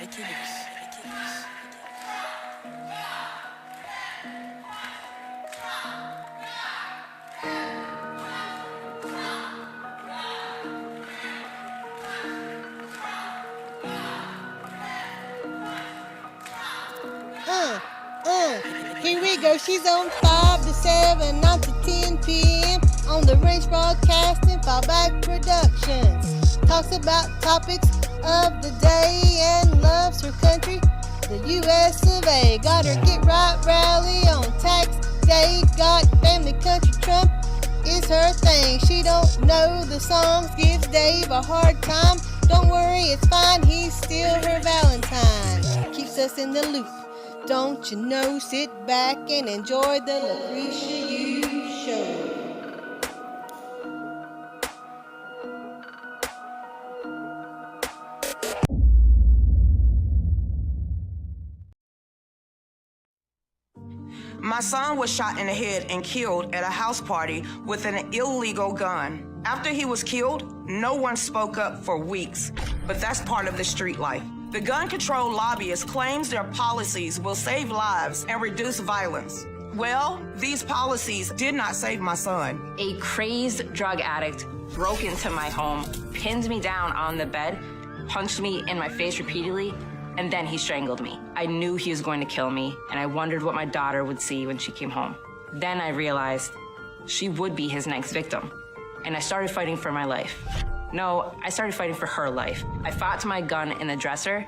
Here we go. She's on 5 to 7, 9 to 10 p.m. on the Range Broadcasting Fallback Productions. Talks about topics of the day and loves her country, the U.S. of A. Got her Get Right rally on tax day. Got family country Trump is her thing. She don't know the songs, gives Dave a hard time. Don't worry, it's fine, he's still her Valentine. Keeps us in the loop. Don't you know, sit back and enjoy the Lucretia Hughes Show. My son was shot in the head and killed at a house party with an illegal gun. After he was killed, no one spoke up for weeks, but that's part of the street life. The gun control lobbyist claims their policies will save lives and reduce violence. Well, these policies did not save my son. A crazed drug addict broke into my home, pinned me down on the bed, punched me in my face repeatedly, and then he strangled me. I knew he was going to kill me, and I wondered what my daughter would see when she came home. Then I realized she would be his next victim, and I started fighting for my life. No, I started fighting for her life. I fought to my gun in the dresser.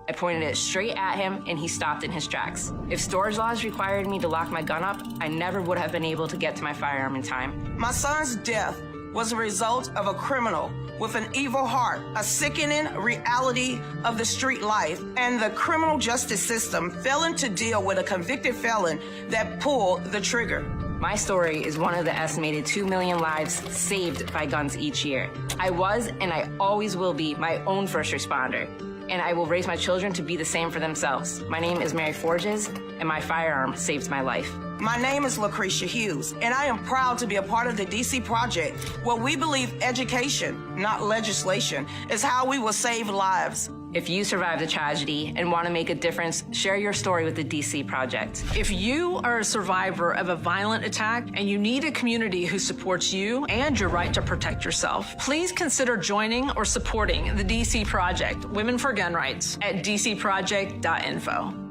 I pointed it straight at him, and he stopped in his tracks. If storage laws required me to lock my gun up, I never would have been able to get to my firearm in time. My son's death was a result of a criminal with an evil heart, a sickening reality of the street life, and the criminal justice system failing to deal with a convicted felon that pulled the trigger. My story is one of the estimated 2 million lives saved by guns each year. I was, and I always will be, my own first responder, and I will raise my children to be the same for themselves. My name is Mary Forges, and my firearm saved my life. My name is Lucretia Hughes, and I am proud to be a part of the DC Project, where we believe education, not legislation, is how we will save lives. If you survived a tragedy and want to make a difference, share your story with the DC Project. If you are a survivor of a violent attack and you need a community who supports you and your right to protect yourself, please consider joining or supporting the DC Project, Women for Gun Rights, at dcproject.info.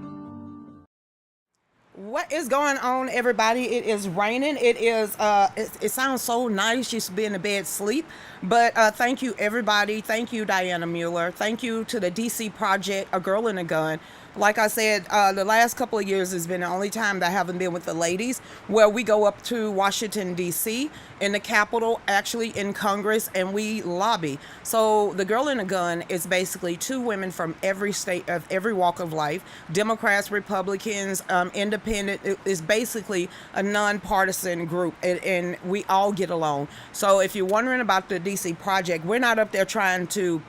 What is going on, everybody? It is raining. It sounds so nice just to be in the bed sleep. But thank you, everybody. Thank you, Diana Mueller. Thank you to the DC Project, A Girl and a Gun. Like I said, the last couple of years has been the only time that I haven't been with the ladies, where we go up to Washington, D.C., in the Capitol, actually in Congress, and we lobby. So the Girl and a Gun is basically two women from every state, of every walk of life, Democrats, Republicans, independent. It is basically a nonpartisan group, and we all get along. So if you're wondering about the DC Project, we're not up there trying to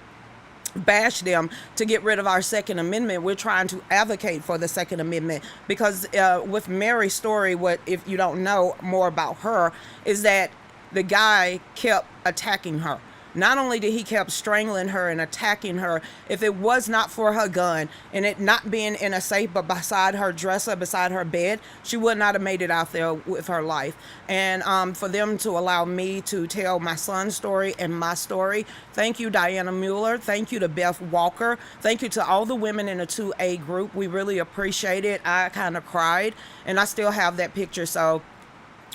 bash them to get rid of our Second Amendment. We're trying to advocate for the Second Amendment, because with Mary's story, what if you don't know more about her, is that the guy kept attacking her. Not only did he kept strangling her and attacking her, if it was not for her gun and it not being in a safe but beside her dresser, beside her bed, she would not have made it out there with her life. And for them to allow me to tell my son's story and my story, thank you, Diana Mueller. Thank you to Beth Walker. Thank you to all the women in the 2A group. We really appreciate it. I kind of cried, and I still have that picture. So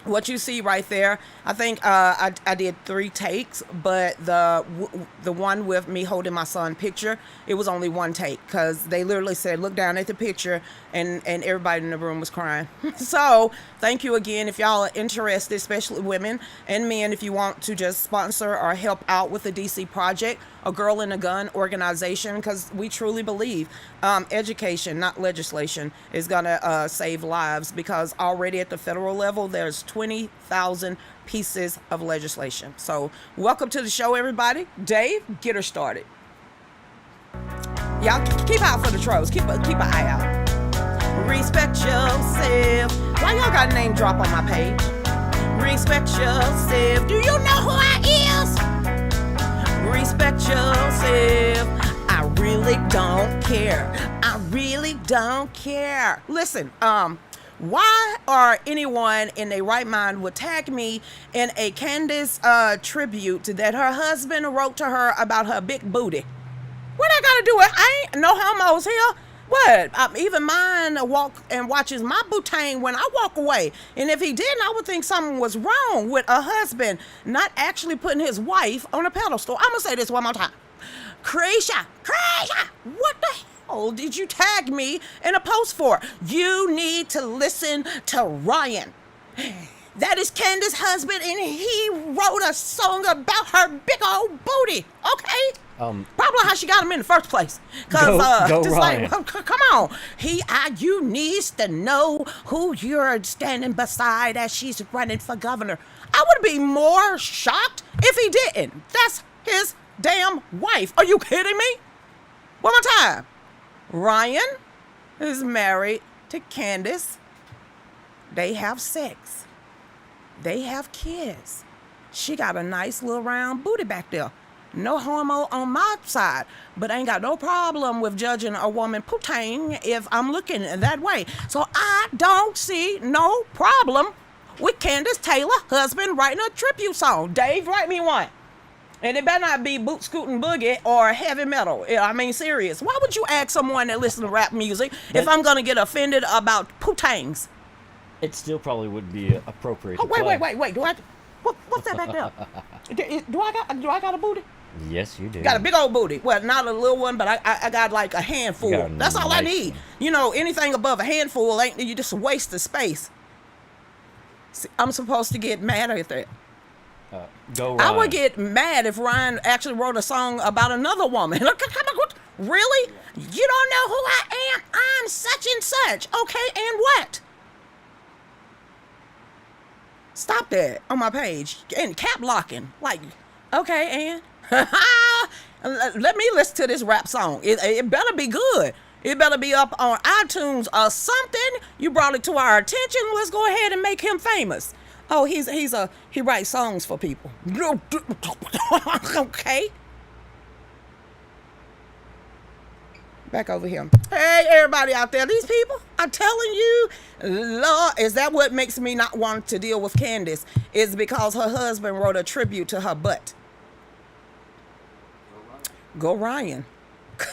what you see right there, I think I did 3 takes, but the one with me holding my son picture, it was only 1 take, because they literally said, look down at the picture, and everybody in the room was crying. So thank you again. If y'all are interested, especially women and men, if you want to just sponsor or help out with the DC Project, A Girl and a Gun organization, because we truly believe education, not legislation, is going to save lives, because already at the federal level, there's 20,000 pieces of legislation. So welcome to the show, everybody. Dave, get her started. Y'all keep out for the trolls. Keep an eye out. Respect yourself. Why y'all got a name drop on my page? Respect yourself. Do you know who I is? Respect yourself. I really don't care. I really don't care. Listen, why or anyone in their right mind would tag me in a Candace tribute that her husband wrote to her about her big booty? What I gotta do? I ain't no homos here. What? Even mine walk and watches my booting when I walk away. And if he didn't, I would think something was wrong with a husband not actually putting his wife on a pedestal. I'm gonna say this one more time. Lucretia, what the hell did you tag me in a post for? You need to listen to Ryan. That is Candace's husband, and he wrote a song about her big old booty. Okay? Probably how she got him in the first place. Cause go just Ryan. like, come on, you needs to know who you're standing beside as she's running for governor. I would be more shocked if he didn't. That's his damn wife. Are you kidding me? One more time. Ryan is married to Candace. They have sex. They have kids. She got a nice little round booty back there. No homo on my side, but I ain't got no problem with judging a woman putting if I'm looking that way. So I don't see no problem with Candace Taylor husband writing a tribute song. Dave, write me one. And it better not be boot scooting boogie or heavy metal. I mean, serious. Why would you ask someone that listens to rap music if I'm gonna get offended about putangs? It still probably would be appropriate. Oh, wait. Do I? What's that back there? Do I got a booty? Yes, you do. Got a big old booty. Well, not a little one, but I got like a handful. You got a That's all I nice need. one. You know, anything above a handful ain't you just waste of space. See, I'm supposed to get mad at that. Go Ryan. I would get mad if Ryan actually wrote a song about another woman. Come on, really? You don't know who I am? I'm such and such. Okay, and what? Stop that on my page. And cap locking. Like, okay, and let me listen to this rap song. It better be good. It better be up on iTunes or something. You brought it to our attention. Let's go ahead and make him famous. Oh, he writes songs for people. Okay. Back over here. Hey, everybody out there. These people, I'm telling you, Lord, is that what makes me not want to deal with Candace? Is because her husband wrote a tribute to her butt. Go Ryan.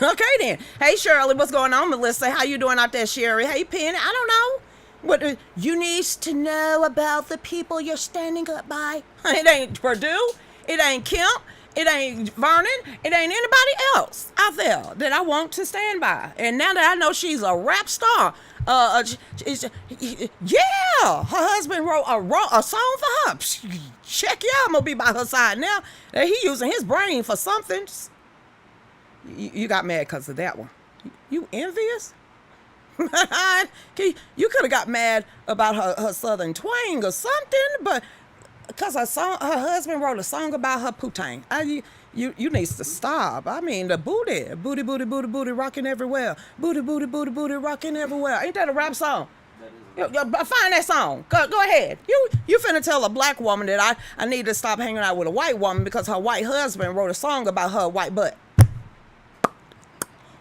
Okay then. Hey Shirley, what's going on, Melissa? How you doing out there, Sherry? Hey Penny, I don't know. What you need to know about the people you're standing up by. It ain't Purdue. It ain't Kemp. It ain't Vernon. It ain't anybody else out there that I want to stand by. And now that I know she's a rap star, yeah, her husband wrote a song for her. Check yeah, I'm gonna be by her side now. He using his brain for something. You got mad because of that one. You envious? You could have got mad about her southern twang or something, but because her husband wrote a song about her putang. You needs to stop. I mean, the booty rocking everywhere. Booty rocking everywhere. Ain't that a rap song? Find that song. Go ahead. You finna tell a black woman that I need to stop hanging out with a white woman because her white husband wrote a song about her white butt.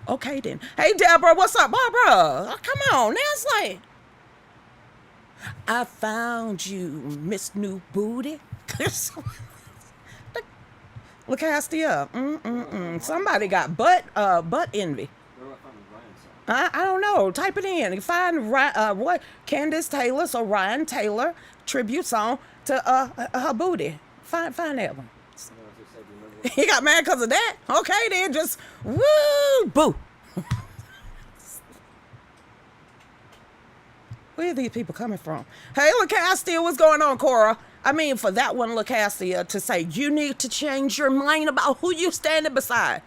Okay then. Hey Deborah, what's up, Barbara? Come on, now it's like I found you, Miss New Booty. Look how I up. Somebody got butt envy. I don't know. Type it in. You find what Candace Taylor, so Ryan Taylor tribute song to her booty. Find that one. He got mad because of that? Okay, then just woo, boo. Where are these people coming from? Hey, Lucastia, what's going on, Cora? I mean, for that one, Lucastia, to say you need to change your mind about who you standing beside.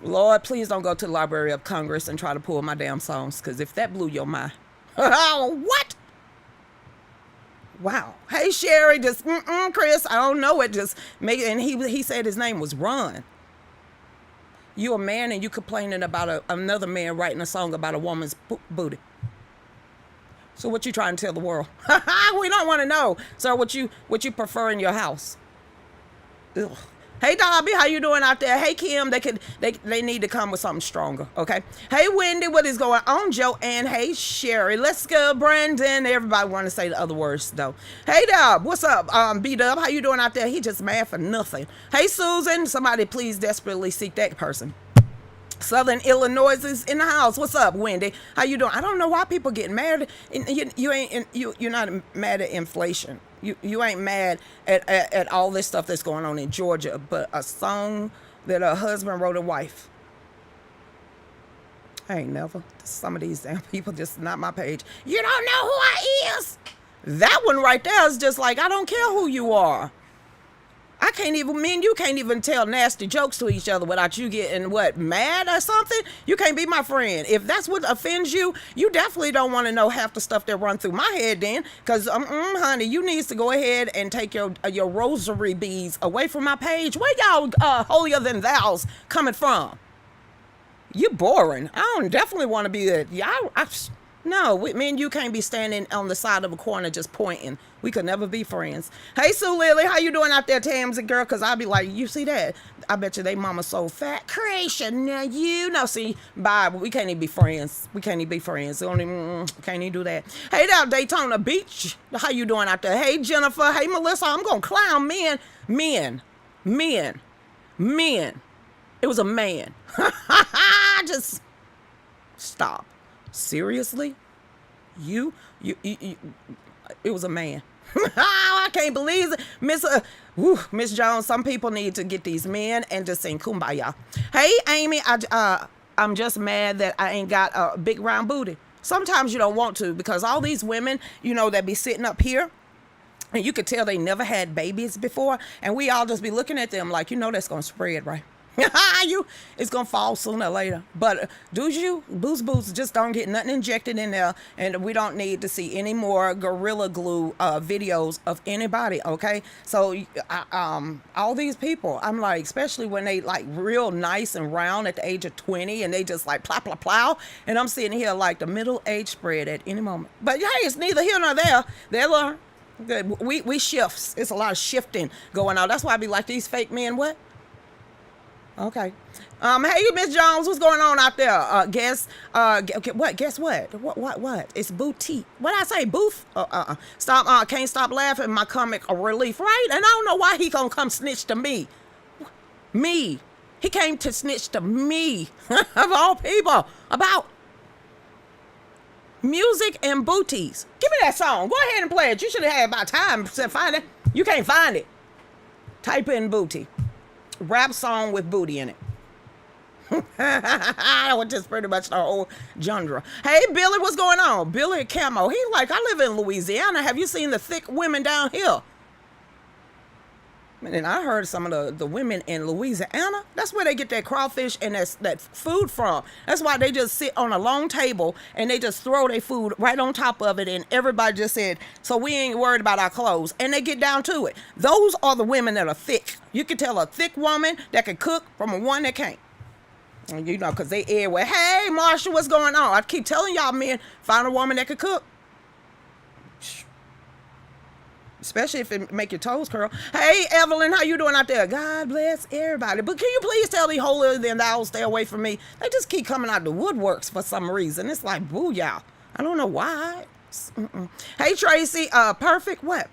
Lord, please don't go to the Library of Congress and try to pull my damn songs, because if that blew your mind. What? Wow. Hey, Sherry, just, Chris, I don't know it. Just make it. And he said his name was Ron. You a man and you complaining about another man writing a song about a woman's booty. So what you trying to tell the world? We don't want to know. So what you prefer in your house? Ugh. Hey Dobby, how you doing out there? Hey Kim, they need to come with something stronger, okay? Hey Wendy, what is going on? Joanne, hey Sherry, let's go Brandon. Everybody want to say the other words though. Hey Dub, what's up? B Dub, how you doing out there? He just mad for nothing. Hey Susan, somebody please desperately seek that person. Southern Illinois is in the house. What's up, Wendy? How you doing? I don't know why people get mad. You're not mad at inflation. You ain't mad at all this stuff that's going on in Georgia, but a song that a husband wrote a wife. I ain't never. Some of these damn people just not my page. You don't know who I is. That one right there is just like, I don't care who you are. I can't even, me and you can't even tell nasty jokes to each other without you getting, mad or something? You can't be my friend. If that's what offends you, you definitely don't want to know half the stuff that run through my head then. Because, honey, you needs to go ahead and take your rosary beads away from my page. Where y'all holier than thou's coming from? You boring. I don't definitely want to be No, me and you can't be standing on the side of a corner just pointing. We could never be friends. Hey, Sue Lily, how you doing out there, Tamsin girl? Because I'll be like, you see that? I bet you they mama so fat. Creation, now you know. See, bye. We can't even be friends. We can't even be friends. Can't even do that. Hey, down Daytona Beach. How you doing out there? Hey, Jennifer. Hey, Melissa. I'm going to clown men. It was a man. Just stop. Seriously? You, it was a man. I can't believe it. Miss Jones, some people need to get these men and just sing Kumbaya. Hey, Amy, I'm just mad that I ain't got a big round booty. Sometimes you don't want to because all these women, that be sitting up here, and you could tell they never had babies before, and we all just be looking at them like, that's going to spread, right? It's gonna fall sooner or later. But booze, just don't get nothing injected in there, and we don't need to see any more Gorilla Glue videos of anybody. Okay, so all these people, I'm like, especially when they like real nice and round at the age of 20, and they just like plow, and I'm sitting here like the middle age spread at any moment. But hey, it's neither here nor there. They learn. We shifts. It's a lot of shifting going on. That's why I be like, these fake men. What? Okay. Hey, Miss Jones, what's going on out there? Guess what? What? It's boutique. What I say? Booth? Stop. Can't stop laughing. My comic relief, right? And I don't know why he gonna come snitch to me. Me. He came to snitch to me, of all people, about music and booties. Give me that song. Go ahead and play it. You should have had about time to find it. You can't find it. Type in booty. Rap song with booty in it. That was just pretty much the whole genre. Hey, Billy, what's going on? Billy Camo. He like, I live in Louisiana. Have you seen the thick women down here? And I heard some of the women in Louisiana, that's where they get that crawfish and that food from. That's why they just sit on a long table and they just throw their food right on top of it, and everybody just said, so we ain't worried about our clothes. And they get down to it. Those are the women that are thick. You can tell a thick woman that can cook from a one that can't. Because they everywhere. Hey, Marsha, what's going on? I keep telling y'all men, find a woman that can cook. Especially if it make your toes curl. Hey, Evelyn, how you doing out there? God bless everybody. But can you please tell the holier than thou stay away from me? They just keep coming out the woodworks for some reason. It's like, boo, y'all. I don't know why. Hey, Tracy, perfect. What?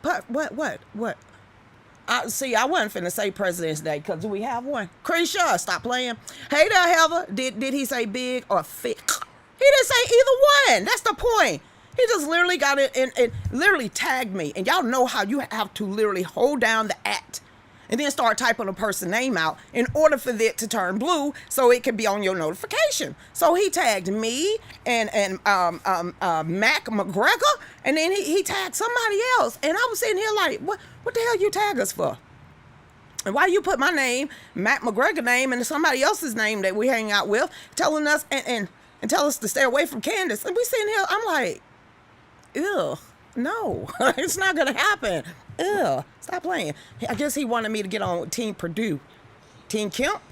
See, I wasn't finna say President's Day because do we have one? Krisha, stop playing. Hey there, Heather. Did he say big or thick? He didn't say either one. That's the point. He just literally got it and literally tagged me. And y'all know how you have to literally hold down the @ and then start typing a person's name out in order for it to turn blue so it can be on your notification. So he tagged me and Mac McGregor, and then he tagged somebody else. And I was sitting here like, what the hell you tag us for? And why you put my name, Mac McGregor name, and somebody else's name that we hang out with, telling us and tell us to stay away from Candace. And we sitting here, I'm like, ew, no, it's not going to happen. Ew, stop playing. I guess he wanted me to get on with Team Purdue. Team Kemp?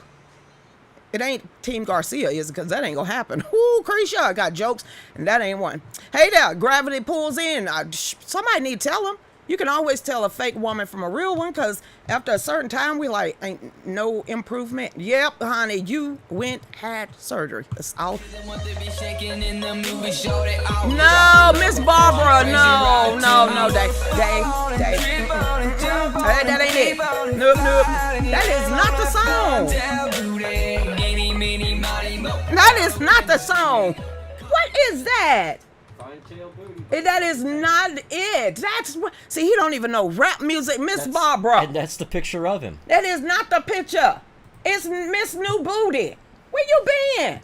It ain't Team Garcia, is it? Because that ain't going to happen. Ooh, Krisha, I got jokes, and that ain't one. Hey there, Gravity pulls in. Somebody need to tell him. You can always tell a fake woman from a real one because after a certain time, we like, ain't no improvement. Yep, honey, you had surgery. That's all. No, Miss Barbara, no, Dave. That ain't it. Nope. That is not the song. That is not the song. What is that? That is not it. That's what. See, he don't even know rap music, Miss Barbara. And that's the picture of him. That is not the picture. It's Miss New Booty. Where you been?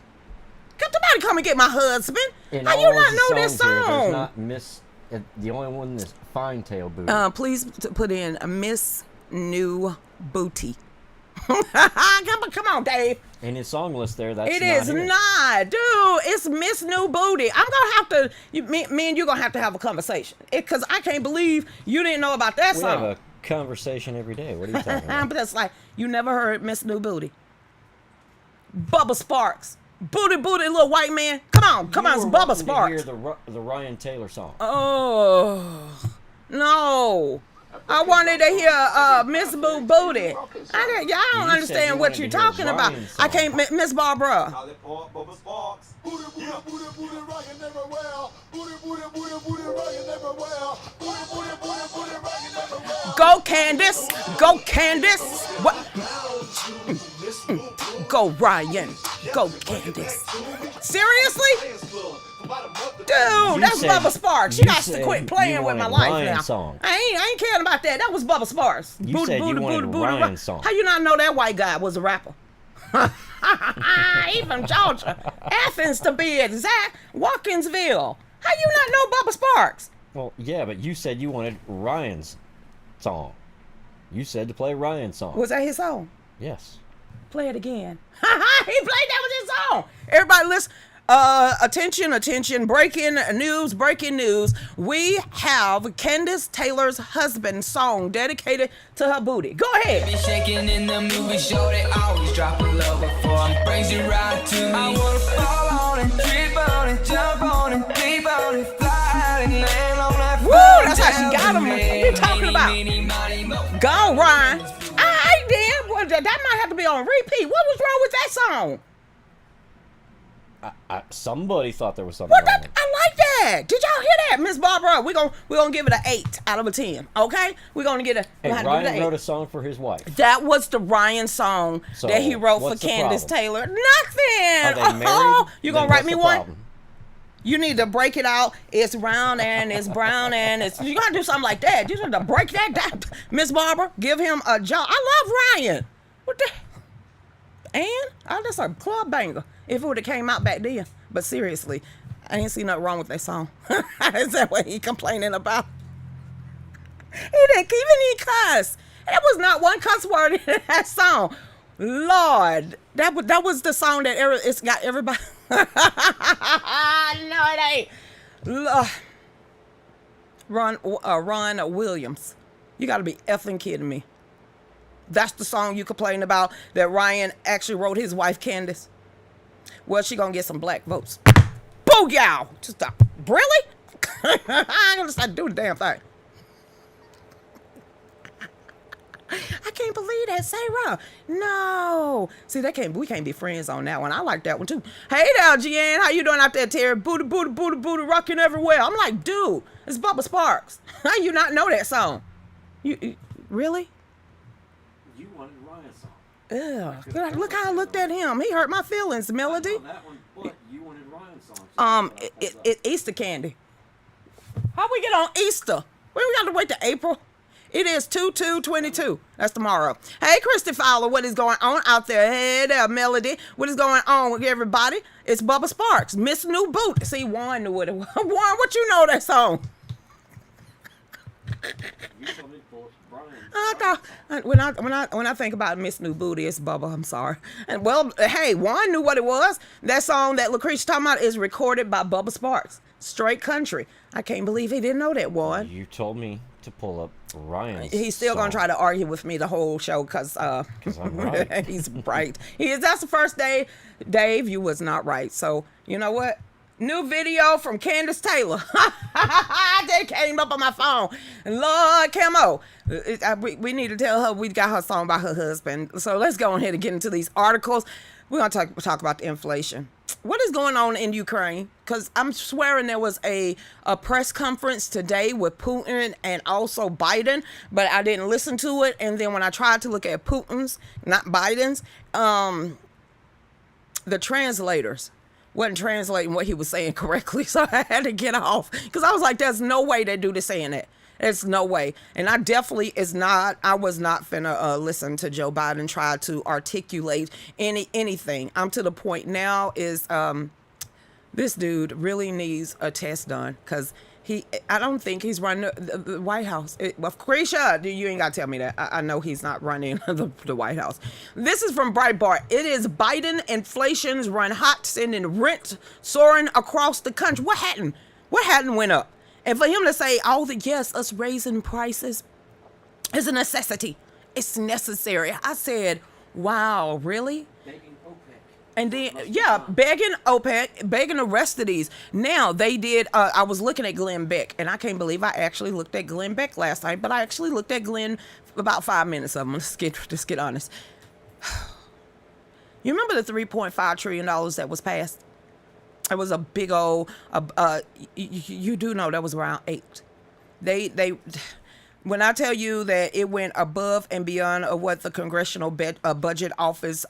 Somebody come and get my husband. How you not know this song? There's not Miss. The only one is Fine Tail Booty. Please put in a Miss New Booty. Come on, Dave. In his song list there, that's it is not, dude. It's Miss New Booty. I'm gonna have to. Me and you gonna have to have a conversation because I can't believe you didn't know about that song. We have a conversation every day. What are you talking about? But that's like you never heard Miss New Booty. Bubba Sparks, booty, little white man. Come on, it's Bubba Sparks. To hear the Ryan Taylor song. Oh no. I wanted to hear Miss Boo Booty. I don't understand what you're talking about. I can't, Miss Barbara. Go Candace. What? Go Ryan. Go Candace. Seriously? Dude, that's Bubba Sparks. You got to quit playing with my life now. Song. I ain't caring about that. That was Bubba Sparks. You said you wanted Ryan song. How you not know that white guy was a rapper? He from Georgia. Athens to be exact. Watkinsville. How you not know Bubba Sparks? Well, yeah, but you said you wanted Ryan's song. You said to play Ryan's song. Was that his song? Yes. Play it again. He played that with his song. Everybody listen. Attention, breaking news. We have Candace Taylor's husband's song dedicated to her booty. Go ahead. Be shaking in the movie show, they always drop a love before I'm brings you right to me. I wanna fall on and trip on and jump on and deep on and fly and land on that. Woo, that's how she got him. What are you talking about? Go, Ryan. Alright then. Well, that might have to be on repeat. What was wrong with that song? Somebody thought there was something What? wrong. I like that. Did y'all hear that, Miss Barbara? We're gonna give it an 8 out of a 10. Okay? We're gonna get a. And Ryan wrote a song for his wife. That was the Ryan song that he wrote for Candace Taylor. Nothing. Are they married? You gonna write me one? Problem? You need to break it out. It's round and it's brown and it's. You gotta do something like that. You need to break that down, Miss Barbara. Give him a job. I love Ryan. What the? And that's a club banger. If it would have came out back then. But seriously, I ain't see nothing wrong with that song. Is that what he complaining about? He didn't even cuss. There was not one cuss word in that song. Lord, that was the song that it's got everybody. No, it ain't. Ron Williams. You got to be effing kidding me. That's the song you complain about that Ryan actually wrote his wife Candace. Well, she gonna get some black votes. Booyah! Just stop. Really? I ain't gonna start doing the damn thing. I can't believe that. Sarah. No. See, we can't be friends on that one. I like that one too. Hey there, Jeanne. How you doing out there, Terry? Booty, rocking everywhere. I'm like, dude, it's Bubba Sparks. How you not know that song? You really? You wanted Ryan's song. Ugh. Look how I looked at him. He hurt my feelings, Melody. That one, but you wanted Ryan's song. It's Easter candy. How we get on Easter? We got to wait till April. It is 2/2/22. That's tomorrow. Hey, Christy Fowler, what is going on out there? Hey there, Melody. What is going on with everybody? It's Bubba Sparks, Miss New Boot. See, Juan knew what it was. Juan, what you know that song? When I think about Miss New Booty, it's Bubba. I'm sorry. And well, hey, Juan knew what it was. That song that Lucretia talking about is recorded by Bubba Sparks. Straight country. I can't believe he didn't know that, Juan. You told me to pull up Ryan's He's still going to try to argue with me the whole show because I'm right. He's right. That's the first day, Dave, you was not right. So, you know what? New video from Candace Taylor. That came up on my phone. Lord Camo. We need to tell her we got her song by her husband. So let's go ahead and get into these articles. We're going to talk about the inflation. What is going on in Ukraine? Because I'm swearing there was a press conference today with Putin and also Biden, but I didn't listen to it. And then when I tried to look at Putin's, not Biden's, the translators wasn't translating what he was saying correctly. So I had to get off because I was like, there's no way that dude is saying that. There's no way. And I was not finna listen to Joe Biden try to articulate anything. I'm to the point now is this dude really needs a test done because I don't think he's running the White House. Lucretia, you ain't got to tell me that. I know he's not running the White House. This is from Breitbart. It is Biden inflation's run hot, sending rent soaring across the country. What happened? What hadn't went up? And for him to say, yes, us raising prices is a necessity. It's necessary. I said, wow, really? And then, begging OPEC, begging the rest of these. Now, they did, I was looking at Glenn Beck, and I can't believe I actually looked at Glenn Beck last night, but I actually looked at Glenn about 5 minutes of him. Let's get honest. You remember the $3.5 trillion that was passed? It was a big old, you do know that was around 8. They when I tell you that it went above and beyond of what the Congressional Budget Office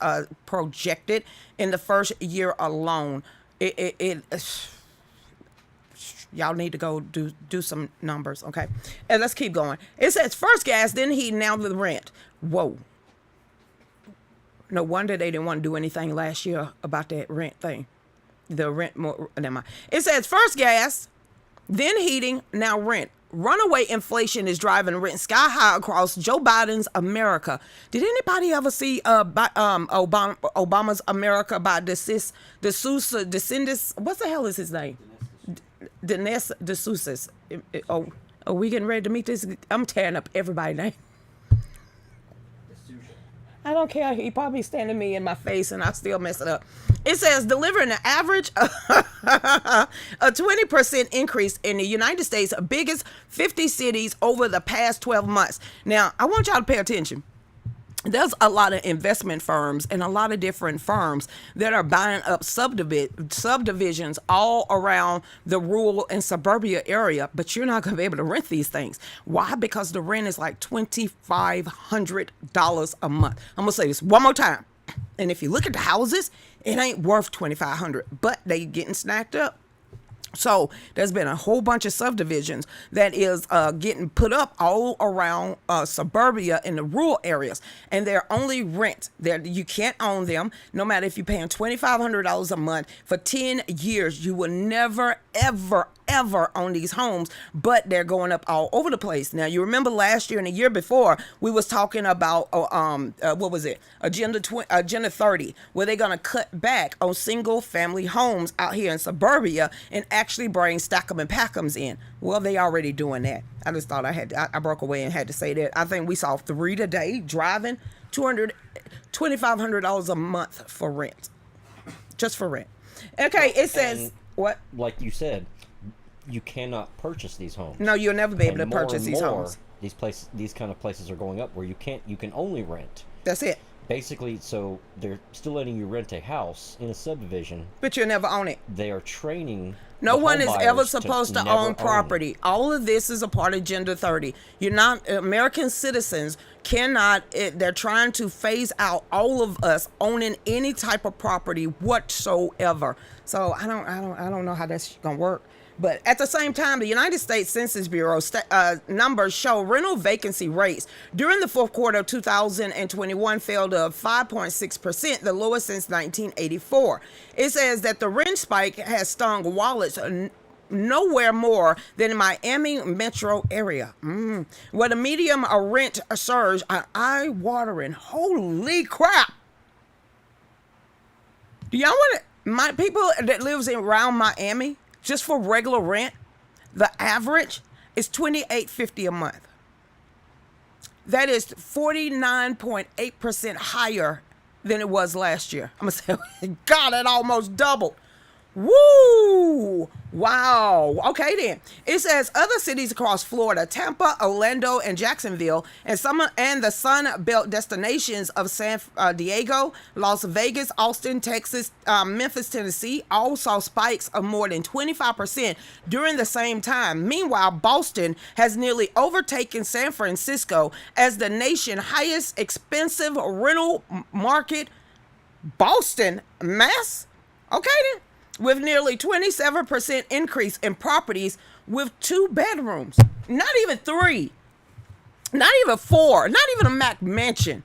projected in the first year alone, y'all need to go do some numbers, okay? And let's keep going. It says first gas, then heat, now the rent. Whoa. No wonder they didn't want to do anything last year about that rent thing. The rent more, never mind. It says first gas, then heating, now rent. Runaway inflation is driving rent sky high across Joe Biden's America. Did anybody ever see Obama's America by DeSouza? What the hell is his name? Dinesh D'Souza. Are we getting ready to meet this? I'm tearing up everybody's name. I don't care. He probably standing me in my face and I still mess it up. It says delivering an average a 20% increase in the United States' biggest 50 cities over the past 12 months. Now, I want y'all to pay attention. There's a lot of investment firms and a lot of different firms that are buying up subdivisions all around the rural and suburbia area, but you're not going to be able to rent these things. Why? Because the rent is like $2,500 a month. I'm going to say this one more time. And if you look at the houses, it ain't worth $2,500, but they getting snacked up. So there's been a whole bunch of subdivisions that is getting put up all around suburbia in the rural areas, and they're only rent. You can't own them. No matter if you're paying $2,500 a month for 10 years, you will never, ever own these homes, but they're going up all over the place. Now, you remember last year and the year before, we was talking about, what was it? Agenda 30, where they're going to cut back on single family homes out here in suburbia and actually bring stack 'em and pack 'ems in. Well, they already doing that. I just thought I broke away and had to say that. I think we saw 3 today driving $2,500 a month for rent. Just for rent. Okay, it says, and what? Like you said, you cannot purchase these homes. No, you'll never be able to purchase these homes. These kind of places are going up where you can only rent. That's it. Basically, so they're still letting you rent a house in a subdivision, but you'll never own it. They are training. No one is ever supposed to own property. All of this is a part of Agenda 30. You're not American citizens cannot. They're trying to phase out all of us owning any type of property whatsoever. So I don't know how that's gonna work. But at the same time, the United States Census Bureau numbers show rental vacancy rates during the fourth quarter of 2021 fell to 5.6%, the lowest since 1984. It says that the rent spike has stung wallets nowhere more than in Miami metro area, where the medium rent surge are eye-watering. Holy crap! Do y'all want to? My people that lives around Miami, just for regular rent, the average is $28.50 a month. That is 49.8% higher than it was last year. I'm gonna say, God, it almost doubled. Woo! Wow. Okay then. It says other cities across Florida, Tampa, Orlando, and Jacksonville, and the Sun Belt destinations of San Diego, Las Vegas, Austin, Texas, Memphis, Tennessee, all saw spikes of more than 25% during the same time. Meanwhile, Boston has nearly overtaken San Francisco as the nation's highest expensive rental market. Boston, Mass? Okay then. With nearly 27% increase in properties with 2 bedrooms. Not even 3. Not even 4. Not even a Mac mansion.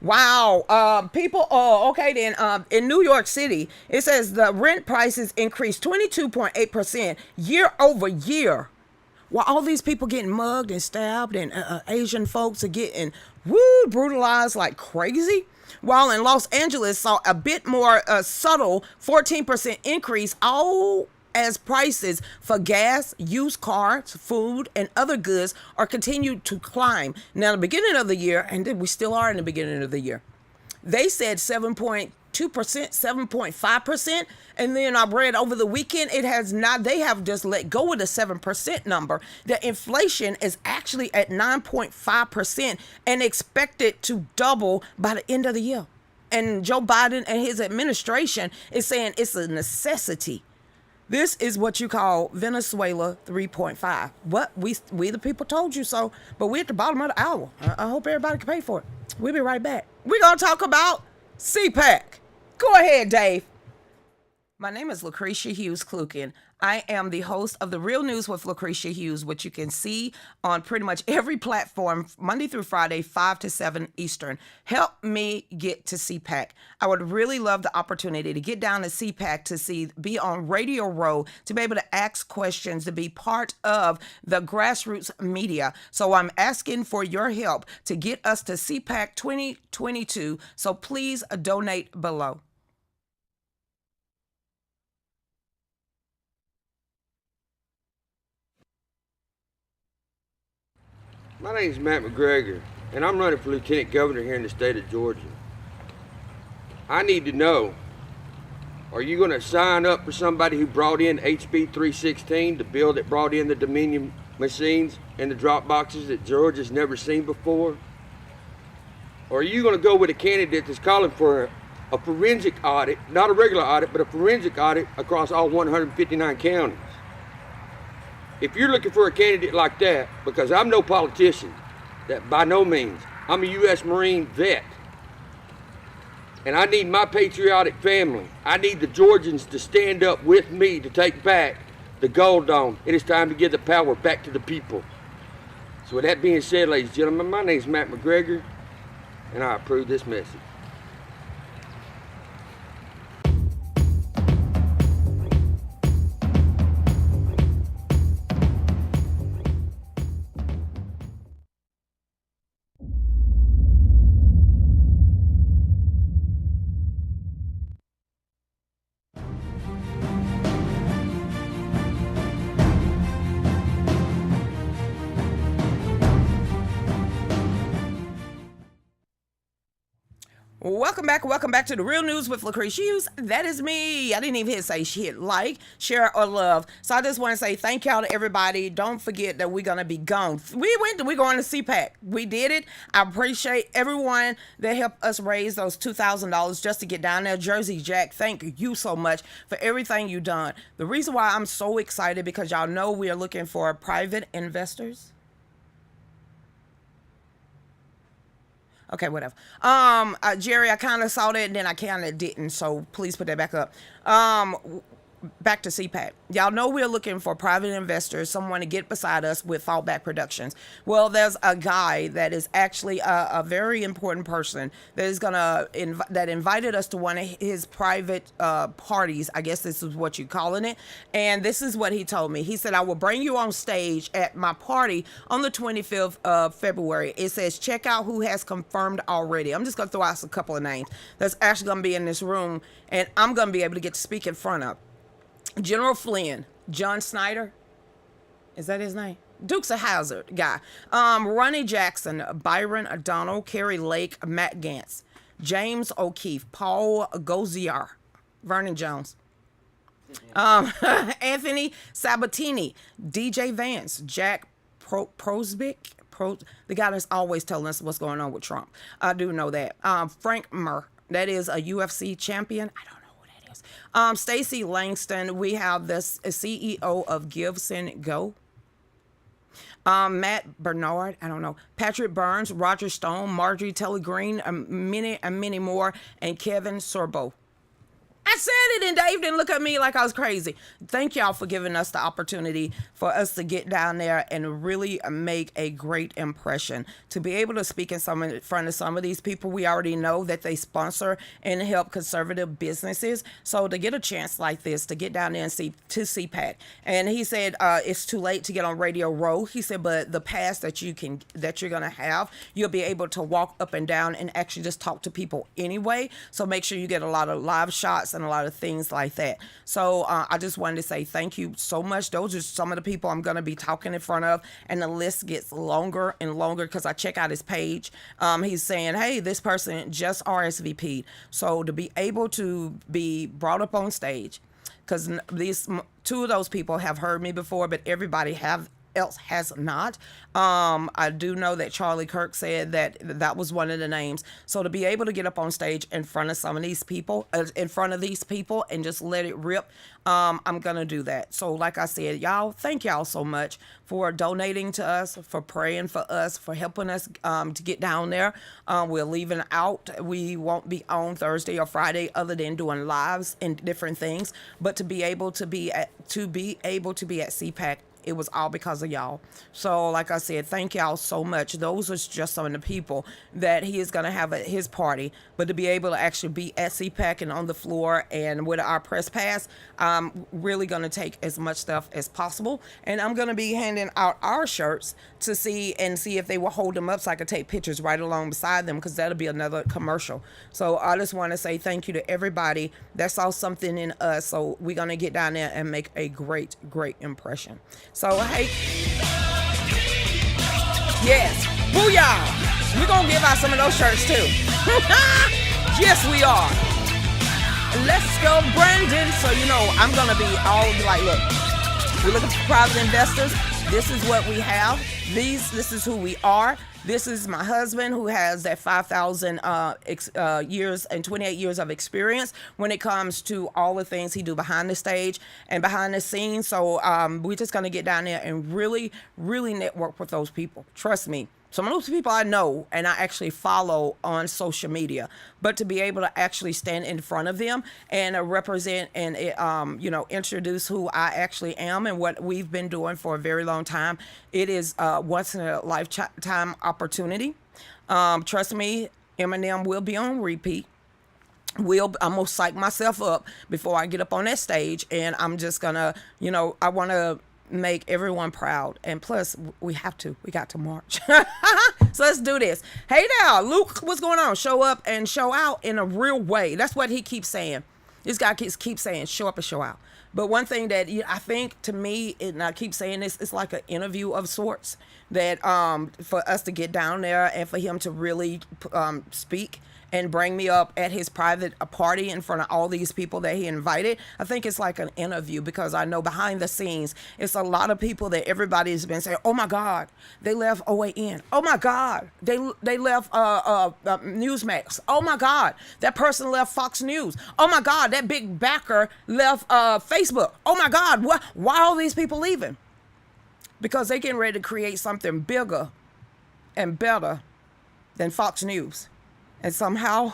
Wow. People, okay then, in New York City, it says the rent prices increased 22.8% year over year. While all these people getting mugged and stabbed and Asian folks are getting brutalized like crazy. While in Los Angeles saw a bit more subtle 14% increase, all as prices for gas, used cars, food, and other goods are continued to climb. Now, the beginning of the year, and we still are in the beginning of the year, they said 7.2%, 7.5%, and then I read over the weekend it has not. They have just let go of the 7% number. The inflation is actually at 9.5% and expected to double by the end of the year. And Joe Biden and his administration is saying it's a necessity. This is what you call Venezuela 3.5. What we the people told you so, but we're at the bottom of the hour. I hope everybody can pay for it. We'll be right back. We're gonna talk about CPAC. Go ahead, Dave. My name is Lucretia Hughes Klukin. I am the host of The Real News with Lucretia Hughes, which you can see on pretty much every platform, Monday through Friday, 5 to 7 Eastern. Help me get to CPAC. I would really love the opportunity to get down to CPAC, to be on Radio Row, to be able to ask questions, to be part of the grassroots media. So I'm asking for your help to get us to CPAC 2022. So please donate below. My name is Matt McGregor, and I'm running for Lieutenant Governor here in the state of Georgia. I need to know, are you going to sign up for somebody who brought in HB 316, the bill that brought in the Dominion machines and the drop boxes that Georgia's never seen before? Or are you going to go with a candidate that's calling for a forensic audit, not a regular audit, but a forensic audit across all 159 counties? If you're looking for a candidate like that, because I'm no politician, that by no means, I'm a U.S. Marine vet, and I need my patriotic family, I need the Georgians to stand up with me to take back the Gold Dome. It is time to give the power back to the people. So with that being said, ladies and gentlemen, my name is Matt McGregor, and I approve this message. Welcome back to The Real News with Lucretia Hughes. That is me. I didn't even hit like, share, or love. So I just want to say thank y'all to everybody. Don't forget that we're going to be gone. We're going to CPAC. We did it. I appreciate everyone that helped us raise those $2,000 just to get down there. Jersey Jack, thank you so much for everything you done. The reason why I'm so excited, because y'all know we are looking for private investors. Okay, whatever. Jerry, I kind of saw that and then I kind of didn't, so please put that back up. Back to CPAC. Y'all know we're looking for private investors, someone to get beside us with Fallback Productions. Well, there's a guy that is actually a very important person that is that invited us to one of his private parties. I guess this is what you're calling it. And this is what he told me. He said, I will bring you on stage at my party on the 25th of February. It says, check out who has confirmed already. I'm just going to throw out a couple of names that's actually going to be in this room, and I'm going to be able to get to speak in front of. General Flynn, John Snyder, is that his name? Dukes of Hazzard guy. Ronnie Jackson, Byron O'Donnell, Kerry Lake, Matt Gantz, James O'Keefe, Paul Gozier, Vernon Jones. Anthony Sabatini, DJ Vance, Jack Prosbick, the guy that's always telling us what's going on with Trump. I do know that. Frank Murr, that is a UFC champion. I don't know who that is. Stacy Langston, we have the CEO of Gibson Go. Matt Bernard, I don't know. Patrick Burns, Roger Stone, Marjorie Taylor Greene, many more, and Kevin Sorbo. I said it, and Dave didn't look at me like I was crazy. Thank y'all for giving us the opportunity for us to get down there and really make a great impression. To be able to speak in front of some of these people, we already know that they sponsor and help conservative businesses. So to get a chance like this, to get down there and see to CPAC, and he said it's too late to get on Radio Row. He said, but the pass that you're gonna have, you'll be able to walk up and down and actually just talk to people anyway. So make sure you get a lot of live shots and a lot of things like that. So I just wanted to say thank you so much. Those are some of the people I'm going to be talking in front of, and the list gets longer and longer because I check out his page. He's saying, hey, this person just RSVP'd. So to be able to be brought up on stage, because these two of those people have heard me before, but everybody else has not. I do know that Charlie Kirk said that was one of the names. So to be able to get up on stage in front of some of these people, and just let it rip, I'm gonna do that. So like I said, y'all, thank y'all so much for donating to us, for praying for us, for helping us to get down there. We're leaving out. We won't be on Thursday or Friday other than doing lives and different things. But to be able to be at CPAC, it was all because of y'all. So like I said, thank y'all so much. Those are just some of the people that he is going to have at his party. But to be able to actually be at CPAC and on the floor and with our press pass, I'm really going to take as much stuff as possible. And I'm going to be handing out our shirts to see if they will hold them up so I could take pictures right along beside them, because that'll be another commercial. So I just want to say thank you to everybody that saw something in us. So we're going to get down there and make a great, great impression. So, hey, yes, booyah! We're going to give out some of those shirts, too. Yes, we are. Let's go, Brandon. So, I'm going to be all like, look, we're looking for private investors. This is what we have. This is who we are. This is my husband, who has that 5,000 years and 28 years of experience when it comes to all the things he do behind the stage and behind the scenes. So we're just going to get down there and really, really network with those people. Trust me. Some of those people I know and I actually follow on social media, but to be able to actually stand in front of them and represent and, introduce who I actually am and what we've been doing for a very long time, it is once in a lifetime opportunity. Trust me, Eminem will be on repeat. I'm gonna psych myself up before I get up on that stage, and I'm just gonna, I want to make everyone proud, and plus we got to march. So let's do this. Hey now, Luke, what's going on? Show up and show out in a real way. That's what he keeps saying. This guy keeps saying show up and show out. But one thing that I think, to me, and I keep saying this, it's like an interview of sorts, that for us to get down there and for him to really speak and bring me up at his private party in front of all these people that he invited. I think it's like an interview, because I know behind the scenes, it's a lot of people that everybody's been saying, oh my God, they left OAN. Oh my God, they left Newsmax. Oh my God, that person left Fox News. Oh my God, that big backer left Facebook. Oh my God, why are all these people leaving? Because they're getting ready to create something bigger and better than Fox News. And somehow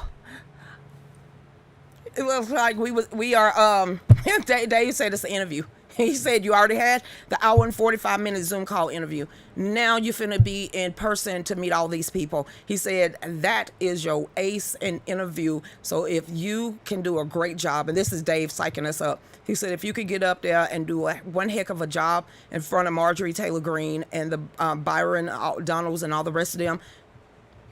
it looks like we are, Dave said it's an interview. He said you already had the hour and 45-minute Zoom call interview. Now you're finna be in person to meet all these people. He said that is your ace in interview. So if you can do a great job, and this is Dave psyching us up. He said if you could get up there and do one heck of a job in front of Marjorie Taylor Greene and the Byron Donalds and all the rest of them,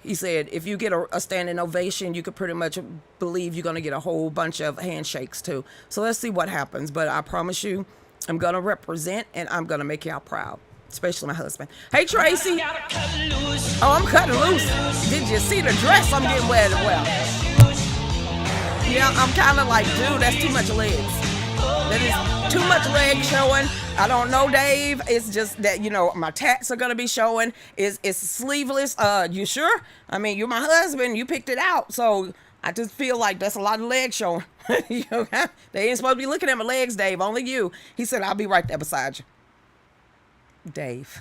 he said, if you get a standing ovation, you could pretty much believe you're going to get a whole bunch of handshakes, too. So let's see what happens. But I promise you, I'm going to represent, and I'm going to make y'all proud, especially my husband. Hey, Tracy. Oh, I'm cutting loose. Did you see the dress I'm getting wear? Well, yeah, I'm kind of like, dude, that's too much legs. That is too much leg showing. I don't know, Dave. It's just that, my tats are going to be showing. It's sleeveless. You sure? I mean, you're my husband. You picked it out. So I just feel like that's a lot of leg showing. They ain't supposed to be looking at my legs, Dave. Only you. He said, I'll be right there beside you. Dave.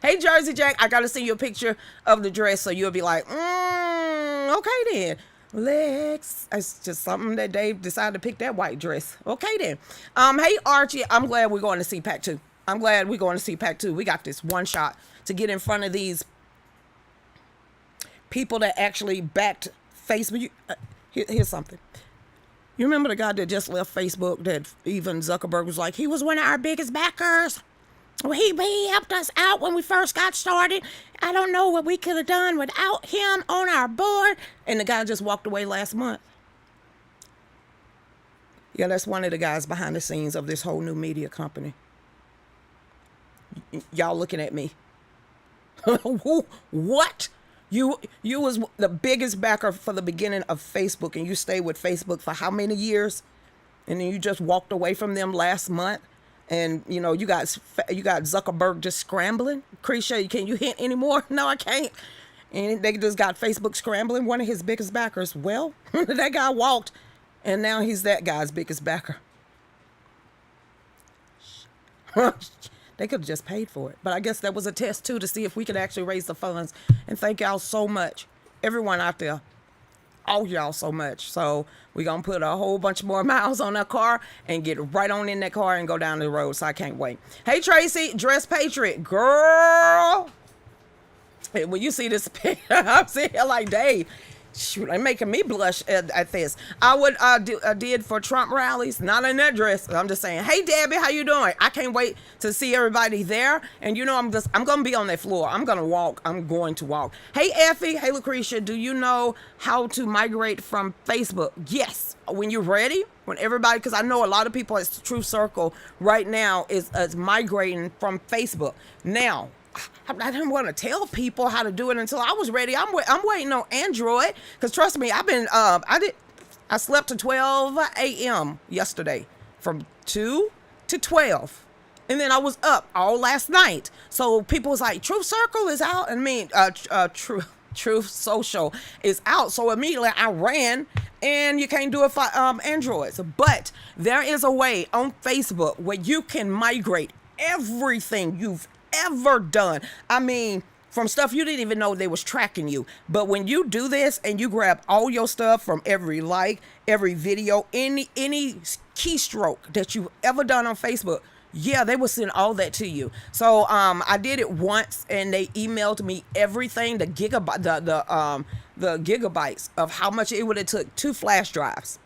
Hey, Jersey Jack, I got to send you a picture of the dress so you'll be like, okay then. Legs. It's just something that Dave decided to pick that white dress. Okay then. Hey, Archie, I'm glad we're going to CPAC 2. I'm glad we're going to CPAC 2. We got this one shot to get in front of these people that actually backed Facebook. Here's something. You remember the guy that just left Facebook that even Zuckerberg was like, he was one of our biggest backers? Well, he helped us out when we first got started. I don't know what we could have done without him on our board. And the guy just walked away last month. Yeah, that's one of the guys behind the scenes of this whole new media company. Y'all looking at me. What? You was the biggest backer for the beginning of Facebook, and you stayed with Facebook for how many years? And then you just walked away from them last month. And, you got Zuckerberg just scrambling. Lucretia, can you hint anymore? No, I can't. And they just got Facebook scrambling, one of his biggest backers. Well, that guy walked, and now he's that guy's biggest backer. They could have just paid for it. But I guess that was a test, too, to see if we could actually raise the funds. And thank y'all so much. Everyone out there. All y'all so much. So we're going to put a whole bunch more miles on that car and get right on in that car and go down the road. So I can't wait. Hey, Tracy, Dress Patriot. Girl. Hey, when you see this picture, I'm sitting here like, Dave, shoot, they're making me blush at this. I would did for Trump rallies, not in that dress. I'm just saying, hey, Debbie, how you doing? I can't wait to see everybody there. And I'm going to be on that floor. I'm going to walk. Hey, Effie. Hey, Lucretia, do you know how to migrate from Facebook? Yes. When you're ready, because I know a lot of people at True Circle right now is migrating from Facebook. Now, I didn't want to tell people how to do it until I was ready. I'm waiting on Android, because trust me, I slept to 12 a.m. yesterday, from 2 to 12, and then I was up all last night. So people was like, Truth Circle is out, and Truth Social is out. So immediately I ran, and you can't do it for Androids. But there is a way on Facebook where you can migrate everything you've ever done. From stuff you didn't even know they was tracking you. But when you do this and you grab all your stuff from every every video, any keystroke that you've ever done on Facebook, yeah, they will send all that to you. So I did it once, and they emailed me everything, the gigabytes of how much it would have took 2 flash drives.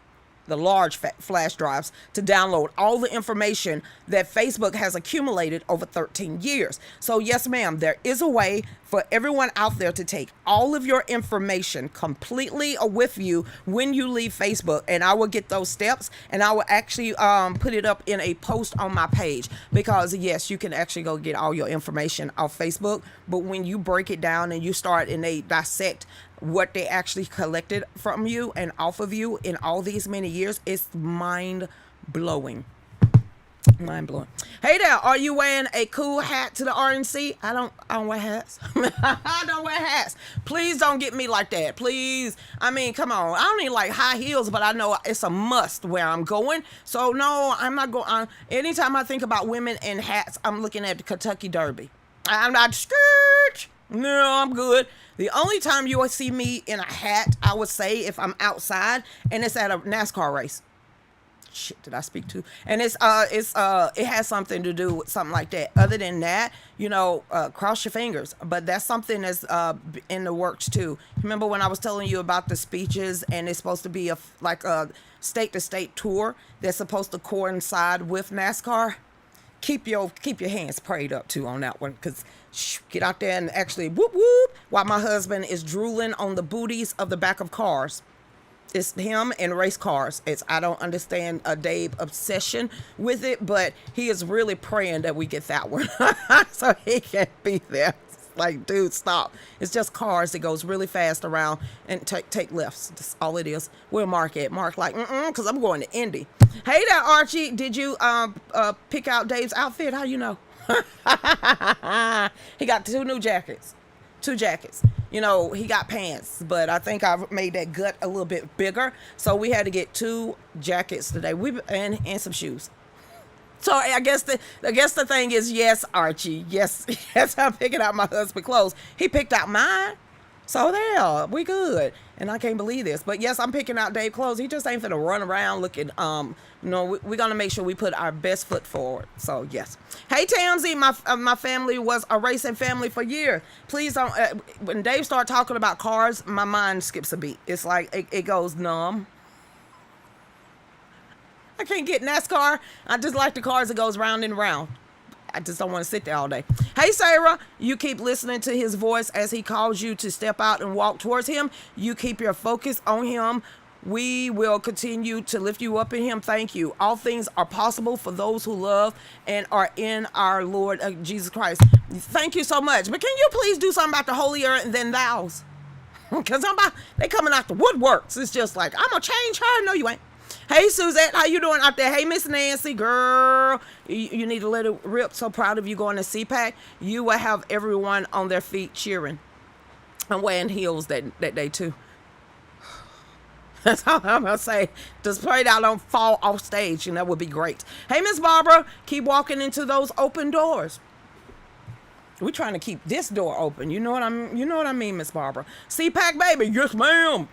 The large flash drives, to download all the information that Facebook has accumulated over 13 years. So yes, ma'am, there is a way for everyone out there to take all of your information completely with you when you leave Facebook. And I will get those steps, and I will actually put it up in a post on my page, because yes, you can actually go get all your information off Facebook. But when you break it down and you start and they dissect what they actually collected from you and off of you in all these many years, it's mind-blowing. Mind-blowing. Hey there, are you wearing a cool hat to the RNC? I don't wear hats. I don't wear hats. Please don't get me like that. Please. Come on. I don't even like high heels, but I know it's a must where I'm going. So no, I'm not going. Anytime I think about women in hats, I'm looking at the Kentucky Derby. I'm not skirt. No, I'm good. The only time you will see me in a hat, I would say, if I'm outside, and it's at a NASCAR race. Shit, did I speak to? And it has something to do with something like that. Other than that, cross your fingers. But that's something that's in the works too. Remember when I was telling you about the speeches, and it's supposed to be a state-to-state tour that's supposed to coincide with NASCAR? Keep your hands prayed up too on that one, because get out there and actually whoop whoop while my husband is drooling on the booties of the back of cars. It's him and race cars. I don't understand Dave's obsession with it, but he is really praying that we get that one so he can be there. like, dude, stop. It's just cars that goes really fast around and take lefts. That's all it is. We'll mark like, because I'm going to Indy. Hey there, Archie. Did you pick out Dave's outfit? How you know? He got 2 new jackets. 2 jackets. You know, he got pants, but I think I made that gut a little bit bigger. So we had to get 2 jackets today. And some shoes. So I guess the thing is, yes, Archie, yes, I'm picking out my husband's clothes. He picked out mine. So there, we good. And I can't believe this. But yes, I'm picking out Dave's clothes. He just ain't finna run around looking, we're gonna make sure we put our best foot forward. So yes. Hey Tamsy, my family was a racing family for years. Please don't, when Dave started talking about cars, my mind skips a beat. It's like, it goes numb. I can't get NASCAR. I just like the cars that goes round and round. I just don't want to sit there all day. Hey, Sarah, you keep listening to his voice as he calls you to step out and walk towards him. You keep your focus on him. We will continue to lift you up in him. Thank you. All things are possible for those who love and are in our Lord Jesus Christ. Thank you so much. But can you please do something about the holier than thous? Because they coming out the woodworks. It's just like, I'm going to change her. No, you ain't. Hey, Suzette, how you doing out there? Hey, Miss Nancy, girl, you need to let it rip. So proud of you going to CPAC. You will have everyone on their feet cheering. I'm wearing heels that day, too. That's all I'm going to say. Just pray that I don't fall off stage, and that would be great. Hey, Miss Barbara, keep walking into those open doors. We're trying to keep this door open. You know what I mean, Miss Barbara. CPAC, baby. Yes, ma'am.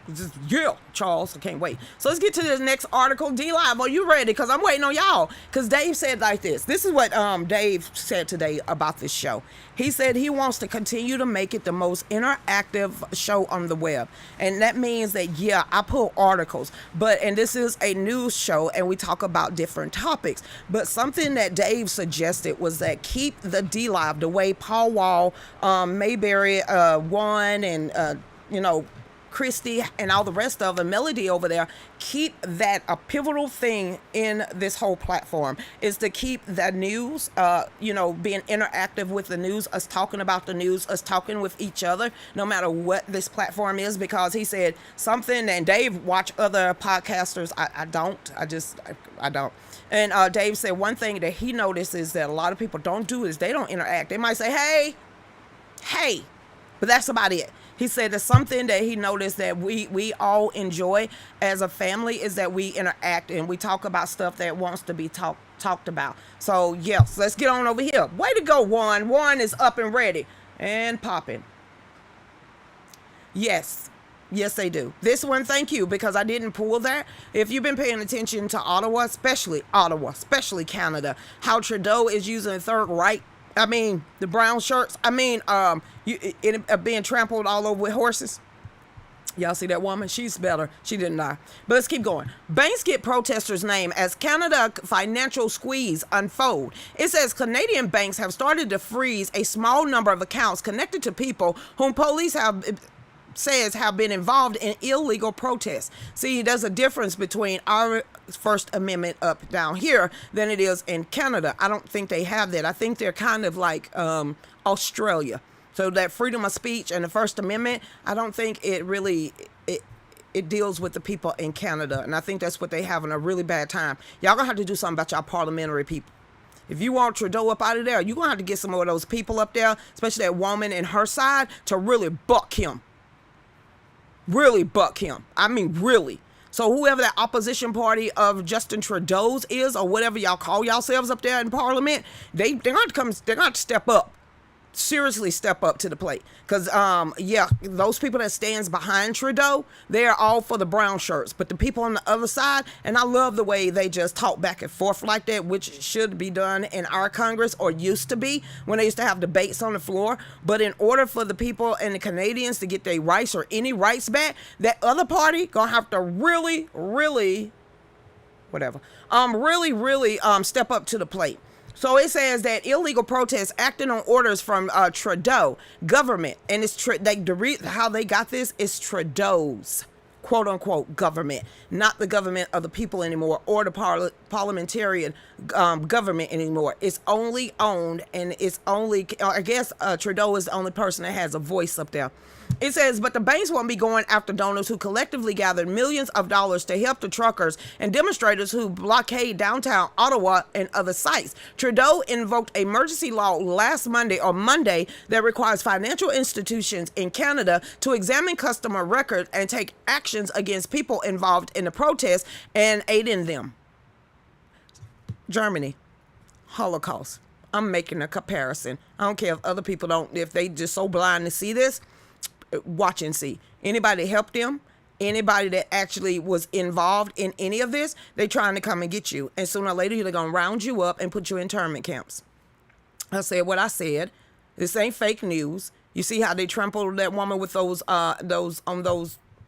Yeah, Charles. I can't wait. So let's get to this next article. D-Live, are you ready? Because I'm waiting on y'all. Because Dave said like this. This is what Dave said today about this show. He said he wants to continue to make it the most interactive show on the web. And that means that, yeah, I pull articles. And this is a news show, and we talk about different topics. But something that Dave suggested was that keep the D-Live the way Paul Wall, Mayberry, Juan, and, Christy and all the rest of them, Melody over there, keep that a pivotal thing in this whole platform is to keep the news, being interactive with the news, us talking about the news, us talking with each other, no matter what this platform is, because he said something, and Dave watch other podcasters. I don't. And Dave said one thing that he notices that a lot of people don't do is they don't interact. They might say, hey, but that's about it. He said that something that he noticed that we all enjoy as a family is that we interact and we talk about stuff that wants to be talked about. So, yes, let's get on over here. Way to go, Juan. Juan is up and ready and popping. Yes, they do. This one, thank you, because I didn't pull that. If you've been paying attention to Ottawa, especially Canada, how Trudeau is using third right. I mean, the brown shirts. I mean, being trampled all over with horses. Y'all see that woman? She's better. She didn't die. But let's keep going. Banks get protesters' name as Canada financial squeeze unfold. It says Canadian banks have started to freeze a small number of accounts connected to people whom police have been involved in illegal protests. See, there's a difference between our First Amendment up down here than it is in Canada. I don't think they have that. I think they're kind of like Australia. So that freedom of speech and the First Amendment, I don't think it really it deals with the people in Canada. And I think that's what they having a really bad time. Y'all gonna have to do something about y'all parliamentary people. If you want Trudeau up out of there, you're gonna have to get some of those people up there, especially that woman and her side, to really buck him. Really buck him. I mean, really. So whoever that opposition party of Justin Trudeau's is, or whatever y'all call yourselves up there in Parliament, they're going to step up. Seriously step up to the plate. Because, those people that stands behind Trudeau, they're all for the brown shirts. But the people on the other side, and I love the way they just talk back and forth like that, which should be done in our Congress, or used to be, when they used to have debates on the floor. But in order for the people and the Canadians to get their rights or any rights back, that other party gonna have to really step up to the plate. So it says that illegal protests acting on orders from Trudeau government, and it's how they got this is Trudeau's quote unquote government, not the government of the people anymore, or the parliamentarian government anymore. It's only owned, and it's only, I guess Trudeau is the only person that has a voice up there. It says, but the banks won't be going after donors who collectively gathered millions of dollars to help the truckers and demonstrators who blockade downtown Ottawa and other sites. Trudeau invoked emergency law last Monday that requires financial institutions in Canada to examine customer records and take actions against people involved in the protests and aiding them. Germany, Holocaust. I'm making a comparison. I don't care if other people don't, if they just so blind to see this. Watch and see. Anybody help them? Anybody that actually was involved in any of this, they trying to come and get you. And sooner or later, they're going to round you up and put you in internment camps. I said what I said. This ain't fake news. You see how they trampled that woman with those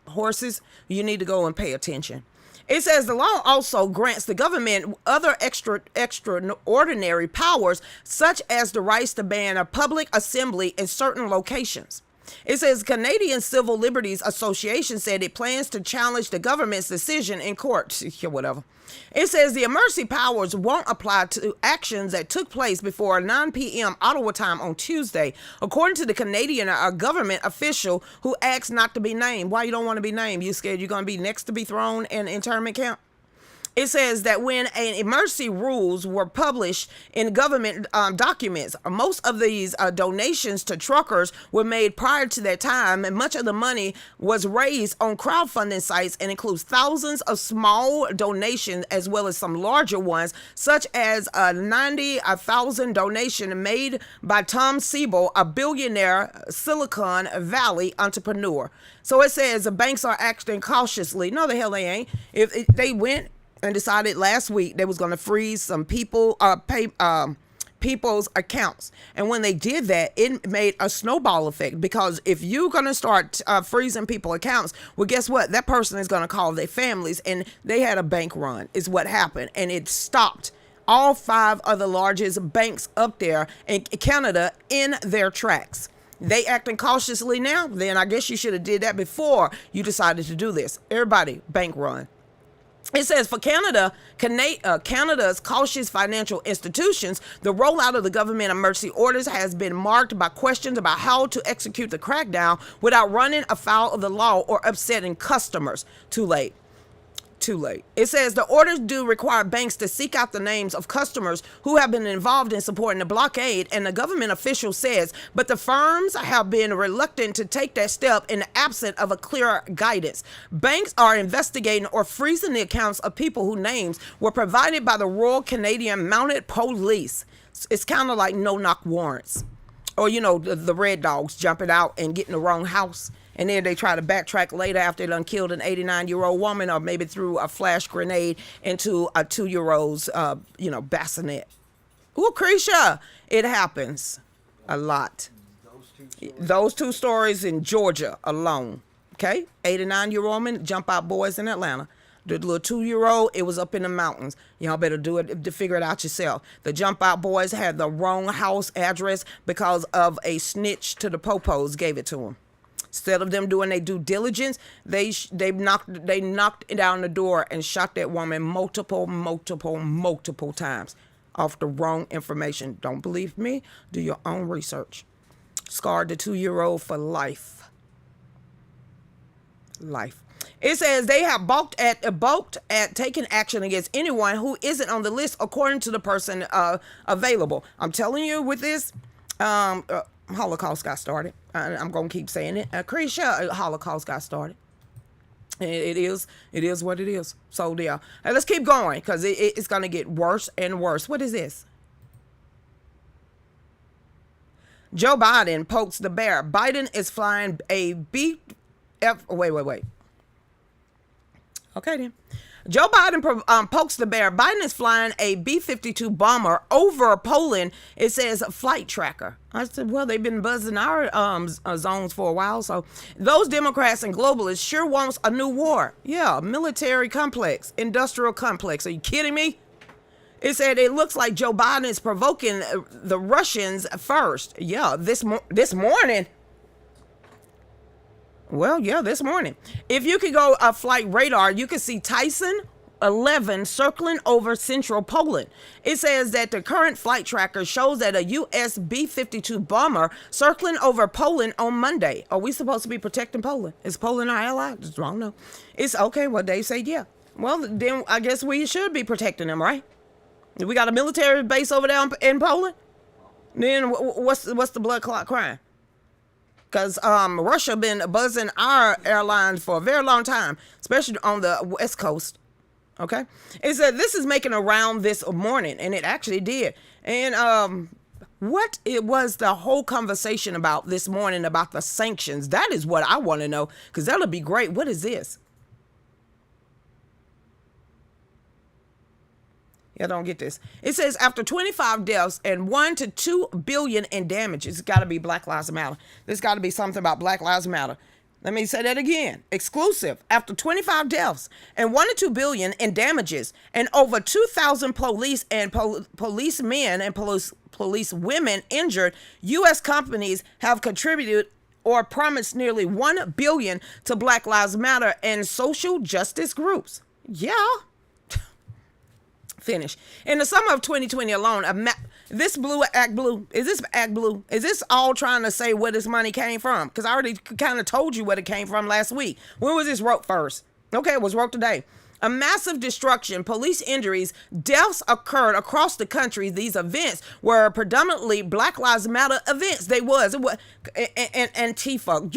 horses? You need to go and pay attention. It says the law also grants the government other extraordinary powers, such as the rights to ban a public assembly in certain locations. It says Canadian Civil Liberties Association said it plans to challenge the government's decision in court. Whatever. It says the emergency powers won't apply to actions that took place before 9 p.m. Ottawa time on Tuesday, according to the Canadian government official who asked not to be named. Why you don't want to be named? You scared you're going to be next to be thrown in internment camp? It says that when emergency rules were published in government documents, most of these donations to truckers were made prior to that time, and much of the money was raised on crowdfunding sites and includes thousands of small donations as well as some larger ones, such as a $90,000 donation made by Tom Siebel, a billionaire Silicon Valley entrepreneur. So it says the banks are acting cautiously. No, the hell they ain't. If they went and decided last week they was going to freeze some people's accounts. And when they did that, it made a snowball effect, because if you're going to start freezing people's accounts, well, guess what? That person is going to call their families, and they had a bank run is what happened. And it stopped all 5 of the largest banks up there in Canada in their tracks. They acting cautiously now? Then I guess you should have did that before you decided to do this. Everybody, bank run. It says for Canada's cautious financial institutions, the rollout of the government emergency orders has been marked by questions about how to execute the crackdown without running afoul of the law or upsetting customers. Too late. It says the orders do require banks to seek out the names of customers who have been involved in supporting the blockade, and the government official says, but the firms have been reluctant to take that step in the absence of a clear guidance. Banks are investigating or freezing the accounts of people whose names were provided by the Royal Canadian Mounted Police. It's kind of like no-knock warrants. Or, the red dogs jumping out and getting the wrong house. And then they try to backtrack later after they done killed an 89-year-old woman, or maybe threw a flash grenade into a 2-year-old's, bassinet. Lucretia, it happens a lot. Those two stories in Georgia alone. Okay, 89-year-old woman, jump out boys in Atlanta. The little 2-year-old, it was up in the mountains. Y'all better do it to figure it out yourself. The jump out boys had the wrong house address because of a snitch to the popos gave it to them. Instead of them doing their due diligence, they knocked down the door and shot that woman multiple times off the wrong information. Don't believe me? Do your own research. Scarred the 2-year-old for life. It says they have balked at taking action against anyone who isn't on the list according to the person available. I'm telling you, with this, Holocaust got started. I'm going to keep saying it. Lucretia, Holocaust got started. It is what it is. So yeah, let's keep going, because it's going to get worse and worse. What is this? Joe Biden pokes the bear. Biden is flying a wait. Okay then. Joe Biden pokes the bear. Biden is flying a B-52 bomber over Poland. It says flight tracker. I said, well, they've been buzzing our zones for a while. So those Democrats and globalists sure wants a new war. Yeah, military complex, industrial complex. Are you kidding me? It said it looks like Joe Biden is provoking the Russians first. Yeah, this morning. Well, yeah, this morning. If you could go flight radar, you could see Tyson 11 circling over central Poland. It says that the current flight tracker shows that a U.S. B-52 bomber circling over Poland on Monday. Are we supposed to be protecting Poland? Is Poland our ally? I don't know. It's okay. Well, they say yeah. Well, then I guess we should be protecting them, right? We got a military base over there in Poland. Then what's the blood clot crying? Because Russia been buzzing our airlines for a very long time, especially on the West Coast. Okay, it said this is making a round this morning, and it actually did. And what it was the whole conversation about this morning about the sanctions? That is what I want to know, because that'll be great. What is this? Yeah, don't get this. It says after 25 deaths and 1 to 2 billion in damage, it's got to be Black Lives Matter. There's got to be something about Black Lives Matter. Let me say that again. Exclusive. After 25 deaths and 1 to 2 billion in damages and over 2,000 police and policemen and police women injured, U.S. companies have contributed or promised nearly 1 billion to Black Lives Matter and social justice groups. Yeah. Finish. In the summer of 2020 alone, this blue act blue, is this act blue? Is this all trying to say where this money came from? Because I already kind of told you where it came from last week. When was this wrote first? Okay, it was wrote today. A massive destruction, police injuries, deaths occurred across the country. These events were predominantly Black Lives Matter events. It was and Antifa.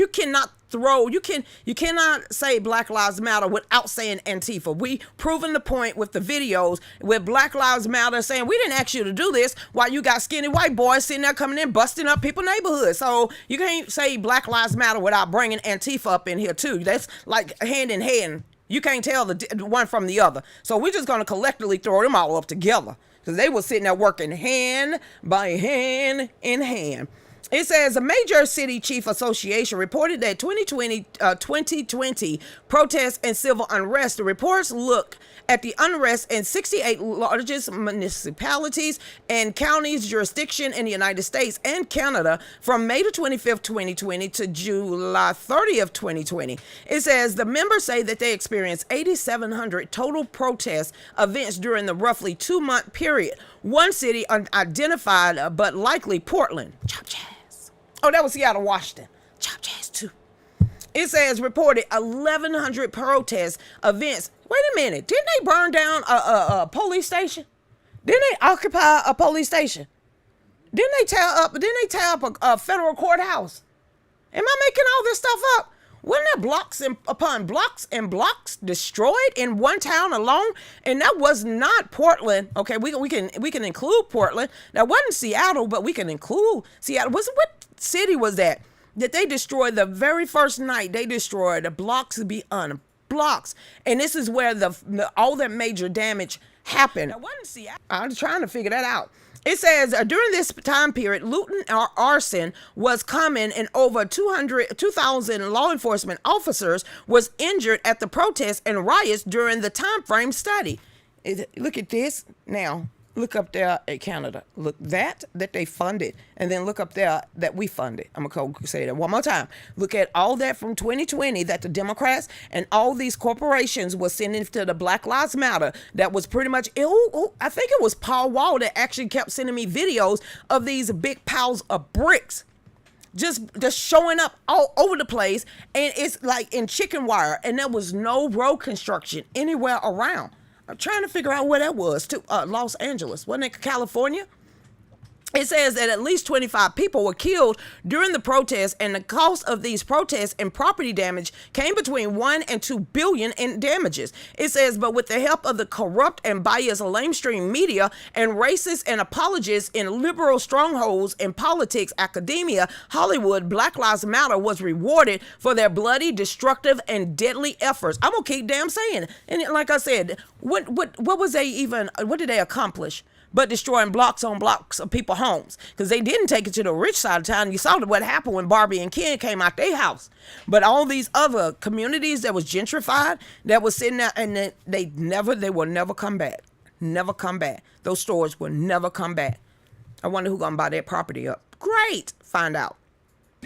You cannot say Black Lives Matter without saying Antifa. We proven the point with the videos with Black Lives Matter saying we didn't ask you to do this while you got skinny white boys sitting there coming in busting up people's neighborhoods. So you can't say Black Lives Matter without bringing Antifa up in here too. That's like hand in hand. You can't tell the one from the other. So we're just going to collectively throw them all up together because they were sitting there working hand by hand in hand. It says a major city chief association reported that 2020 protests and civil unrest. The reports look at the unrest in 68 largest municipalities and counties jurisdiction in the United States and Canada from May the 25th, 2020 to July 30th, 2020. It says the members say that they experienced 8,700 total protest events during the roughly 2-month period. One city unidentified, but likely Portland. Chop jazz. Oh, that was Seattle, Washington. Chop jazz too. It says reported 1,100 protest events. Wait a minute. Didn't they burn down a police station? Didn't they occupy a police station? Didn't they tear up a federal courthouse? Am I making all this stuff up? Wasn't there blocks upon blocks and blocks destroyed in one town alone? And that was not Portland. Okay, we can include Portland. That wasn't Seattle, but we can include Seattle. What city was that they destroyed the very first night? They destroyed the blocks beyond blocks, and this is where all that major damage happened. That wasn't Seattle. I'm trying to figure that out. It says during this time period, looting or arson was common and over 2,000 law enforcement officers was injured at the protests and riots during the time frame study. Look at this now. Look up there at Canada. Look that they funded, and then look up there that we funded. I'm going to say that one more time. Look at all that from 2020 that the Democrats and all these corporations were sending to the Black Lives Matter. That was pretty much, I think it was Paul Wall that actually kept sending me videos of these big piles of bricks just showing up all over the place, and it's like in chicken wire, and there was no road construction anywhere around. I'm trying to figure out where that was, too. Los Angeles. Wasn't it California? It says that at least 25 people were killed during the protests, and the cost of these protests and property damage came between 1 and 2 billion in damages. It says, but with the help of the corrupt and biased lamestream media and racists and apologists in liberal strongholds in politics, academia, Hollywood, Black Lives Matter was rewarded for their bloody, destructive, and deadly efforts. I'm gonna keep damn saying it. And like I said, what did they accomplish? But destroying blocks on blocks of people's homes, because they didn't take it to the rich side of town. You saw what happened when Barbie and Ken came out their house. But all these other communities that was gentrified, that was sitting there, and they will never come back. Never come back. Those stores will never come back. I wonder who's gonna buy that property up. Great, find out.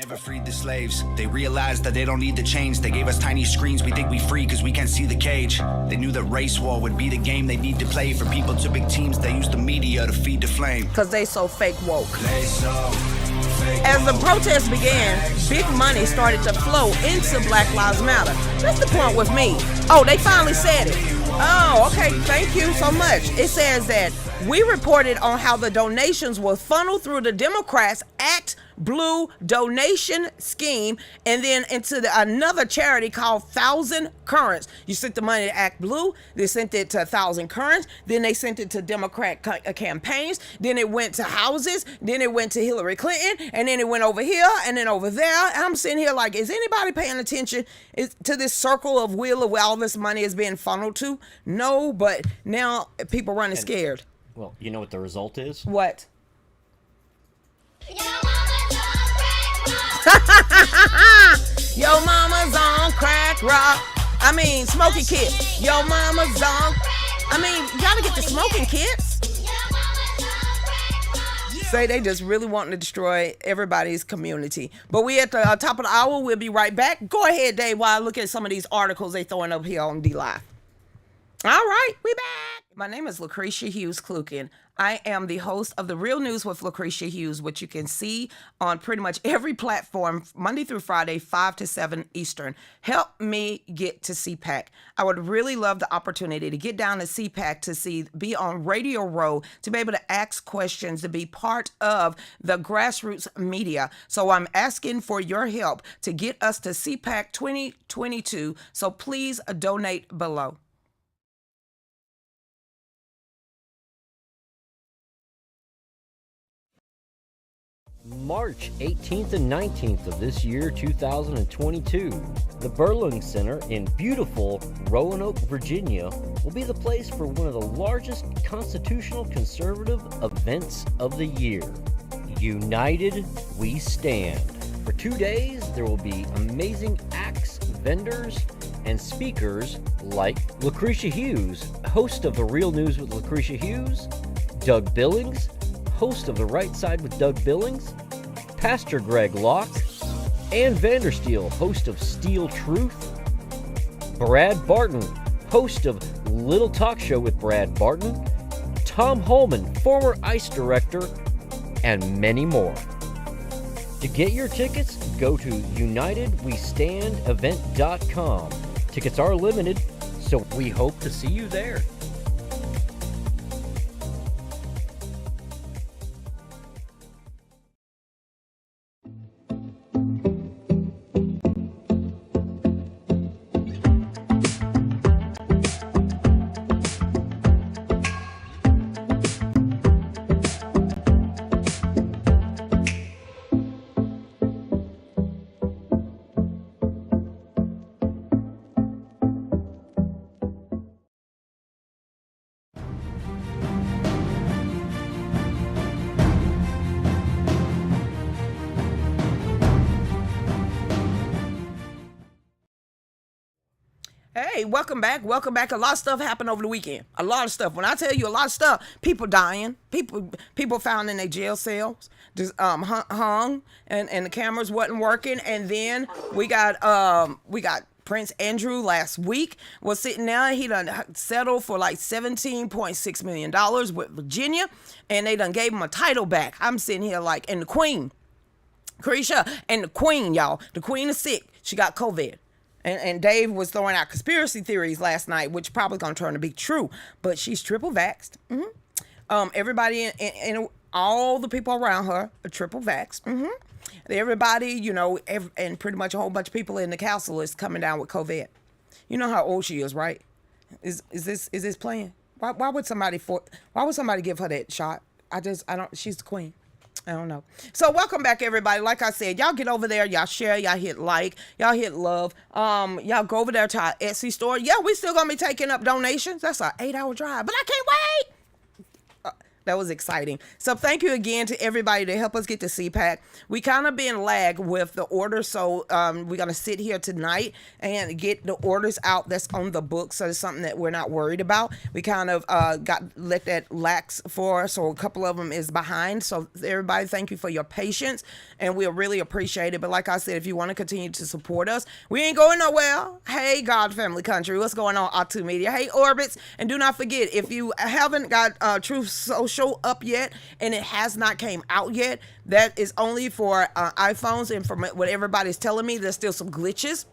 Never freed the slaves. They realized that they don't need to change. They gave us tiny screens. We think we free because we can't see the cage. They knew that race war would be the game they need to play. For people to big teams, they use the media to feed the flame. Because they so fake woke. They so fake As the woke. protests began, big money started to flow into Black Lives Matter. That's the point with me. Oh, they finally said it. Oh, okay. Thank you so much. It says that we reported on how the donations were funneled through the Democrats' Act Blue donation scheme and then into another charity called Thousand Currents. You sent the money to Act Blue, they sent it to Thousand Currents, then they sent it to Democrat campaigns, then it went to houses, then it went to Hillary Clinton, and then it went over here and then over there. And I'm sitting here like, is anybody paying attention to this circle of wheel of where all this money is being funneled to? No, but now people running scared. Well, you know what the result is? What? Yo mama's on crack rock. I mean, smoking kit. Yo mama's on. I mean, you gotta get the smoking kits. Say they just really wanting to destroy everybody's community. But we at the top of the hour. We'll be right back. Go ahead, Dave, while I look at some of these articles they throwing up here on D-Live. All right, we back. My name is Lucretia Hughes Klukin. I am the host of The Real News with Lucretia Hughes, which you can see on pretty much every platform, Monday through Friday, 5 to 7 Eastern. Help me get to CPAC. I would really love the opportunity to get down to CPAC to be on Radio Row, to be able to ask questions, to be part of the grassroots media. So I'm asking for your help to get us to CPAC 2022. So please donate below. March 18th and 19th of this year, 2022, the Burling Center in beautiful Roanoke, Virginia, will be the place for one of the largest constitutional conservative events of the year. United We Stand. For 2 days, there will be amazing acts, vendors, and speakers like Lucretia Hughes, host of The Real News with Lucretia Hughes, Doug Billings, host of The Right Side with Doug Billings, Pastor Greg Locke, Ann Vandersteel, host of Steel Truth, Brad Barton, host of Little Talk Show with Brad Barton, Tom Holman, former ICE director, and many more. To get your tickets, go to UnitedWeStandEvent.com. Tickets are limited, so we hope to see you there. Hey, welcome back. Welcome back. A lot of stuff happened over the weekend. A lot of stuff. When I tell you a lot of stuff, people dying, people found in their jail cells, just hung, and the cameras wasn't working. And then we got Prince Andrew last week was sitting there. He done settled for like $17.6 million with Virginia, and they done gave him a title back. I'm sitting here like, and the Queen, Lucretia, and the Queen, y'all. The Queen is sick. She got COVID. And Dave was throwing out conspiracy theories last night, which probably going to turn to be true. But she's triple vaxxed. Mm-hmm. Everybody and all the people around her are triple vaxxed. Mm-hmm. Everybody, you know, and pretty much a whole bunch of people in the council is coming down with COVID. You know how old she is, right? Is this playing? Why would somebody give her that shot? I don't. She's the queen. I don't know. So welcome back, everybody. Like I said, y'all get over there, y'all share, y'all hit like, y'all hit love. Y'all go over there to our Etsy store. Yeah, we still gonna be taking up donations. That's an 8-hour drive, but I can't wait. That was exciting. So thank you again to everybody to help us get the CPAC. We kind of been lag with the order, so we're going to sit here tonight and get the orders out that's on the book, so it's something that we're not worried about. We kind of let that lax for us, so a couple of them is behind. So everybody, thank you for your patience, and we'll really appreciate it. But like I said, if you want to continue to support us, we ain't going nowhere. Hey, God Family Country, what's going on, OTTU Media? Hey, Orbits, and do not forget, if you haven't got Truth Social up yet and it has not came out yet, that is only for iPhones, and from what everybody's telling me, there's still some glitches.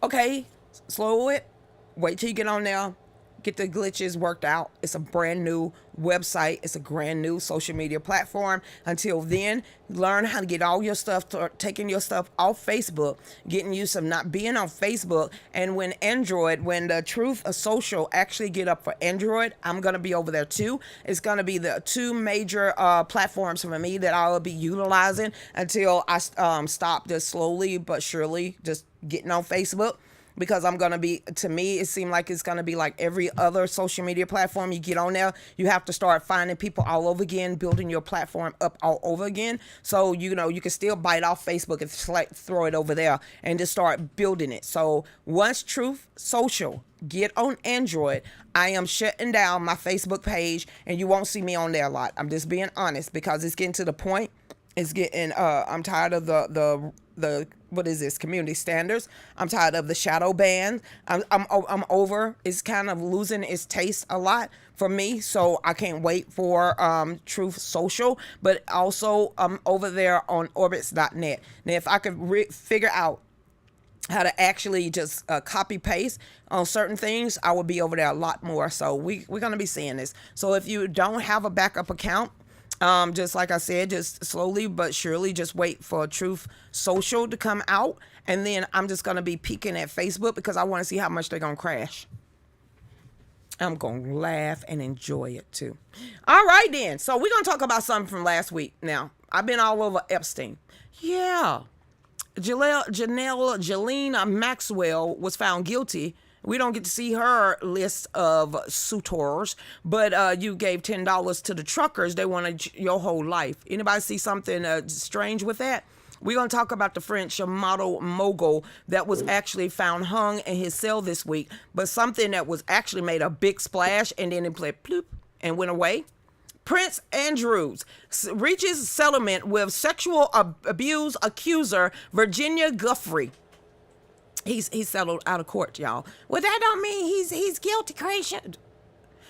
Okay, slow it, wait till you get on there, get the glitches worked out. It's a brand new website, it's a brand new social media platform. Until then, learn how to get all your stuff, taking your stuff off Facebook, getting used to not being on Facebook. And when the Truth Social actually get up for Android, I'm gonna be over there too. It's gonna be the two major platforms for me that I will be utilizing until I stop just slowly but surely just getting on Facebook. Because I'm going to be, to me, it seemed like it's going to be like every other social media platform. You get on there, you have to start finding people all over again, building your platform up all over again. So, you know, you can still bite off Facebook and throw it over there and just start building it. So once Truth Social get on Android, I am shutting down my Facebook page and you won't see me on there a lot. I'm just being honest because it's getting to the point. It's getting, I'm tired of the what is this, community standards. I'm tired of the shadow ban. I'm over. It's kind of losing its taste a lot for me. So I can't wait for Truth Social, but also I'm over there on orbits.net. Now, if I could figure out how to actually just copy paste on certain things, I would be over there a lot more. So we're going to be seeing this. So if you don't have a backup account, just like I said, just slowly but surely, just wait for Truth Social to come out. And then I'm just going to be peeking at Facebook because I want to see how much they're going to crash. I'm going to laugh and enjoy it too. All right, then. So we're going to talk about something from last week. Now, I've been all over Epstein. Yeah. Ghislaine Maxwell was found guilty. We don't get to see her list of suitors, but you gave $10 to the truckers. They wanted your whole life. Anybody see something strange with that? We're going to talk about the French model mogul that was actually found hung in his cell this week, but something that was actually made a big splash and then it played bloop and went away. Prince Andrews reaches settlement with sexual abuse accuser Virginia Giuffre. He's settled out of court, y'all. Well, that don't mean he's guilty, creation.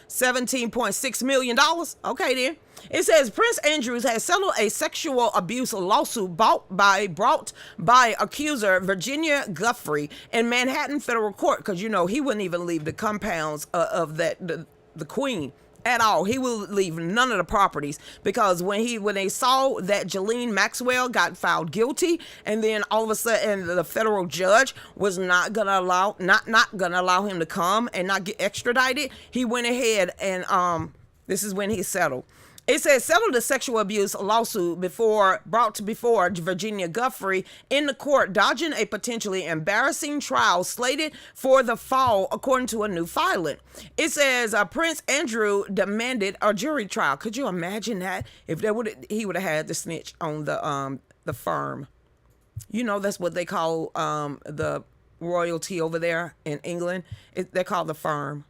$17.6 million. Okay, then. It says Prince Andrews has settled a sexual abuse lawsuit brought by accuser Virginia Giuffre in Manhattan federal court, because, you know, he wouldn't even leave the compounds of the Queen at all. He will leave none of the properties, because when they saw that Ghislaine Maxwell got found guilty, and then all of a sudden the federal judge was not gonna allow him to come and not get extradited, he went ahead and this is when he settled. It says settled a sexual abuse lawsuit brought before Virginia Giuffre in the court, dodging a potentially embarrassing trial slated for the fall, according to a new filing. It says Prince Andrew demanded a jury trial. Could you imagine that? If he would have had the snitch on the firm. You know, that's what they call the royalty over there in England. They're called the firm.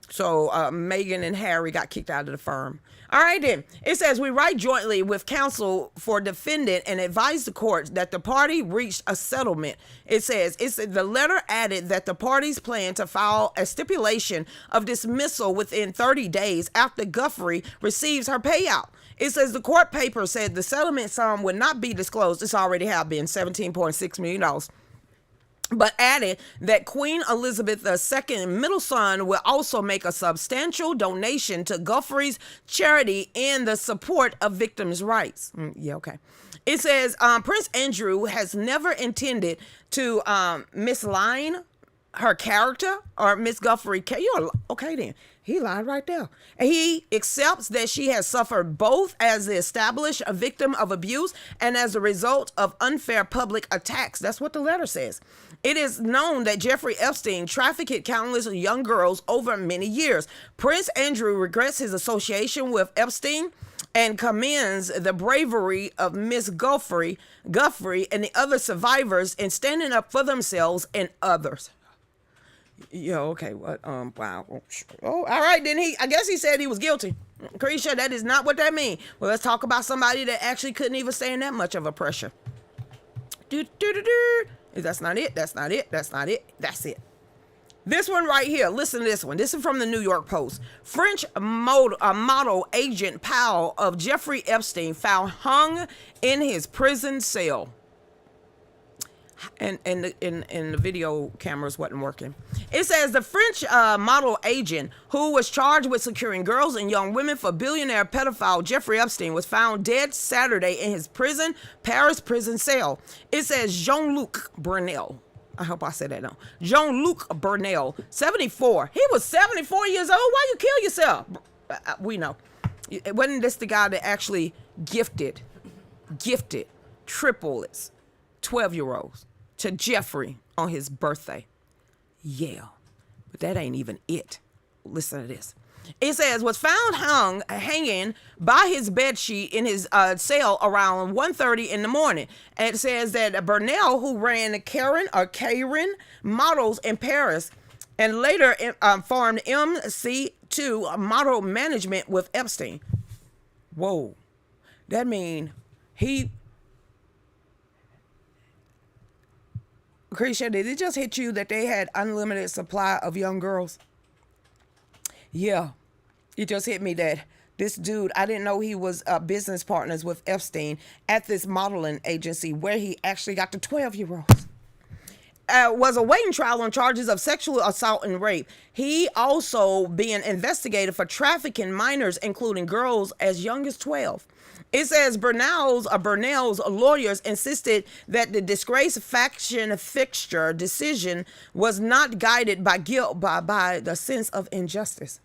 So Meghan and Harry got kicked out of the firm. All right, then. It says we write jointly with counsel for defendant and advise the court that the party reached a settlement. It says the letter added that the parties plan to file a stipulation of dismissal within 30 days after Giuffre receives her payout. It says the court paper said the settlement sum would not be disclosed. It's already have been $17.6 million. But added that Queen Elizabeth II's middle son will also make a substantial donation to Giuffre's charity in the support of victims' rights. Yeah, okay. It says Prince Andrew has never intended to misline her character or Miss Guthrie, okay then. He lied right there. And he accepts that she has suffered both as the established a victim of abuse and as a result of unfair public attacks. That's what the letter says. It is known that Jeffrey Epstein trafficked countless young girls over many years. Prince Andrew regrets his association with Epstein and commends the bravery of Miss Guthrie and the other survivors in standing up for themselves and others. Yeah, okay, what? Wow. Oh, all right, then I guess he said he was guilty. Pretty sure that is not what that means. Well, let's talk about somebody that actually couldn't even stand that much of a pressure. That's not it. That's it. This one right here. Listen to this one. This is from the New York Post. French model agent pal of Jeffrey Epstein found hung in his prison cell. And the video cameras wasn't working. It says the French model agent who was charged with securing girls and young women for billionaire pedophile Jeffrey Epstein was found dead Saturday in his Paris prison cell. It says Jean-Luc Brunel. I hope I said that no. Jean-Luc Brunel, 74. He was 74 years old. Why you kill yourself? We know. Wasn't this the guy that actually gifted triplets, 12-year-olds? To Jeffrey on his birthday. Yeah, but that ain't even it. Listen to this. It says, was found hanging by his bedsheet in his cell around 1:30 in the morning. And it says that Burnell, who ran Karen models in Paris and later formed MC2 model management with Epstein. Whoa, that mean Lucretia, did it just hit you that they had unlimited supply of young girls? Yeah, it just hit me that this dude, I didn't know he was business partners with Epstein at this modeling agency where he actually got the 12-year-olds. Was awaiting trial on charges of sexual assault and rape. He also being investigated for trafficking minors, including girls as young as 12. It says Burnell's lawyers insisted that the disgraced faction fixture decision was not guided by guilt, by the sense of injustice.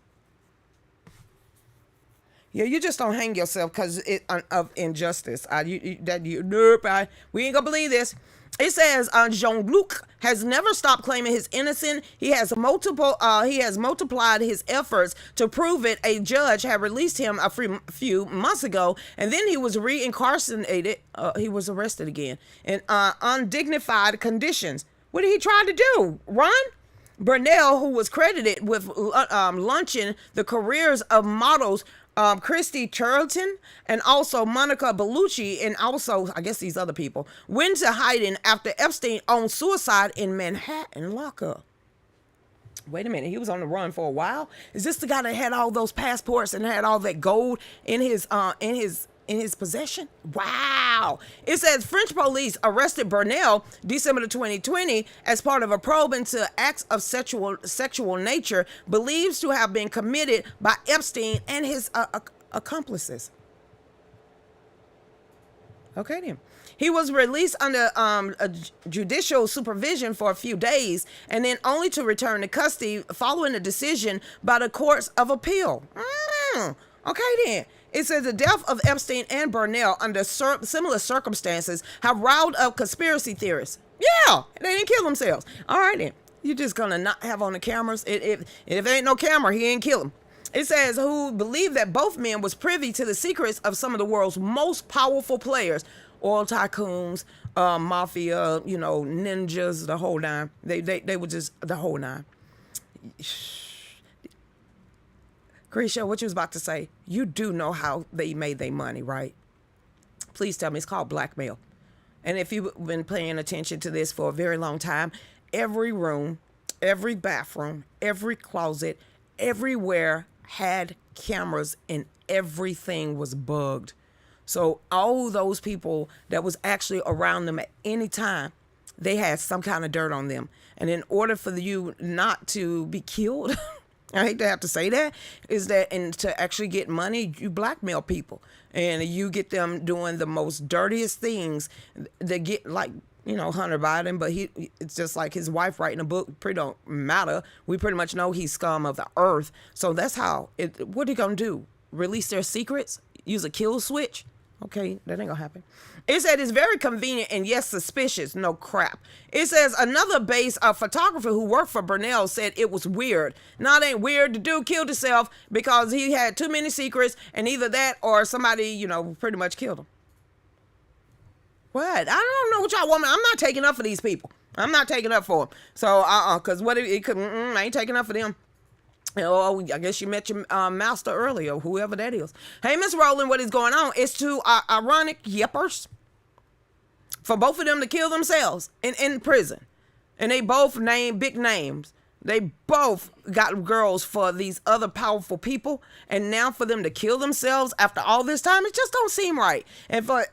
Yeah, you just don't hang yourself because of injustice. We ain't gonna believe this. It says Jean-Luc has never stopped claiming his innocence. He has multiplied his efforts to prove it. A judge had released him a few months ago, and then he was reincarcerated. He was arrested again in undignified conditions. What did he try to do? Run? Burnell, who was credited with launching the careers of models Christy Turlington and also Monica Bellucci, and also, I guess these other people, went to hiding after Epstein owned suicide in Manhattan lockup. Wait a minute, he was on the run for a while? Is this the guy that had all those passports and had all that gold in his possession? Wow. It says French police arrested Burnell December 2020 as part of a probe into acts of sexual nature believed to have been committed by Epstein and his accomplices. Okay then. He was released under judicial supervision for a few days and then only to return to custody following a decision by the courts of appeal. Okay then. It says the death of Epstein and Burnell under similar circumstances have riled up conspiracy theorists. Yeah, they didn't kill themselves. All right then. You're just gonna not have on the cameras. If there ain't no camera, he ain't kill him. It says who believe that both men was privy to the secrets of some of the world's most powerful players, oil tycoons, mafia, ninjas, the whole nine. They were just the whole nine. Grisha, what you was about to say? You do know how they made their money, right? Please tell me. It's called blackmail. And if you've been paying attention to this for a very long time, every room, every bathroom, every closet, everywhere had cameras and everything was bugged. So all those people that was actually around them at any time, they had some kind of dirt on them. And in order for you not to be killed, I hate to have to say that, is that, and to actually get money, you blackmail people and you get them doing the most dirtiest things that get, like Hunter Biden, but it's just like his wife writing a book. Pretty don't matter. We pretty much know he's scum of the earth. So that's how what are they gonna do? Release their secrets? Use a kill switch? Okay, that ain't gonna happen. It said it's very convenient and yes, suspicious. No crap. It says another base photographer who worked for Burnell said it was weird. Now it ain't weird. The dude killed himself because he had too many secrets, and either that or somebody, pretty much killed him. What? I don't know what y'all want. I'm not taking up for these people. I'm not taking up for them. So, because what it could, I ain't taking up for them. Oh, I guess you met your master earlier, whoever that is. Hey, Miss Rowland, what is going on? It's two ironic yippers for both of them to kill themselves in prison. And they both named big names. They both got girls for these other powerful people. And now for them to kill themselves after all this time, it just don't seem right. And for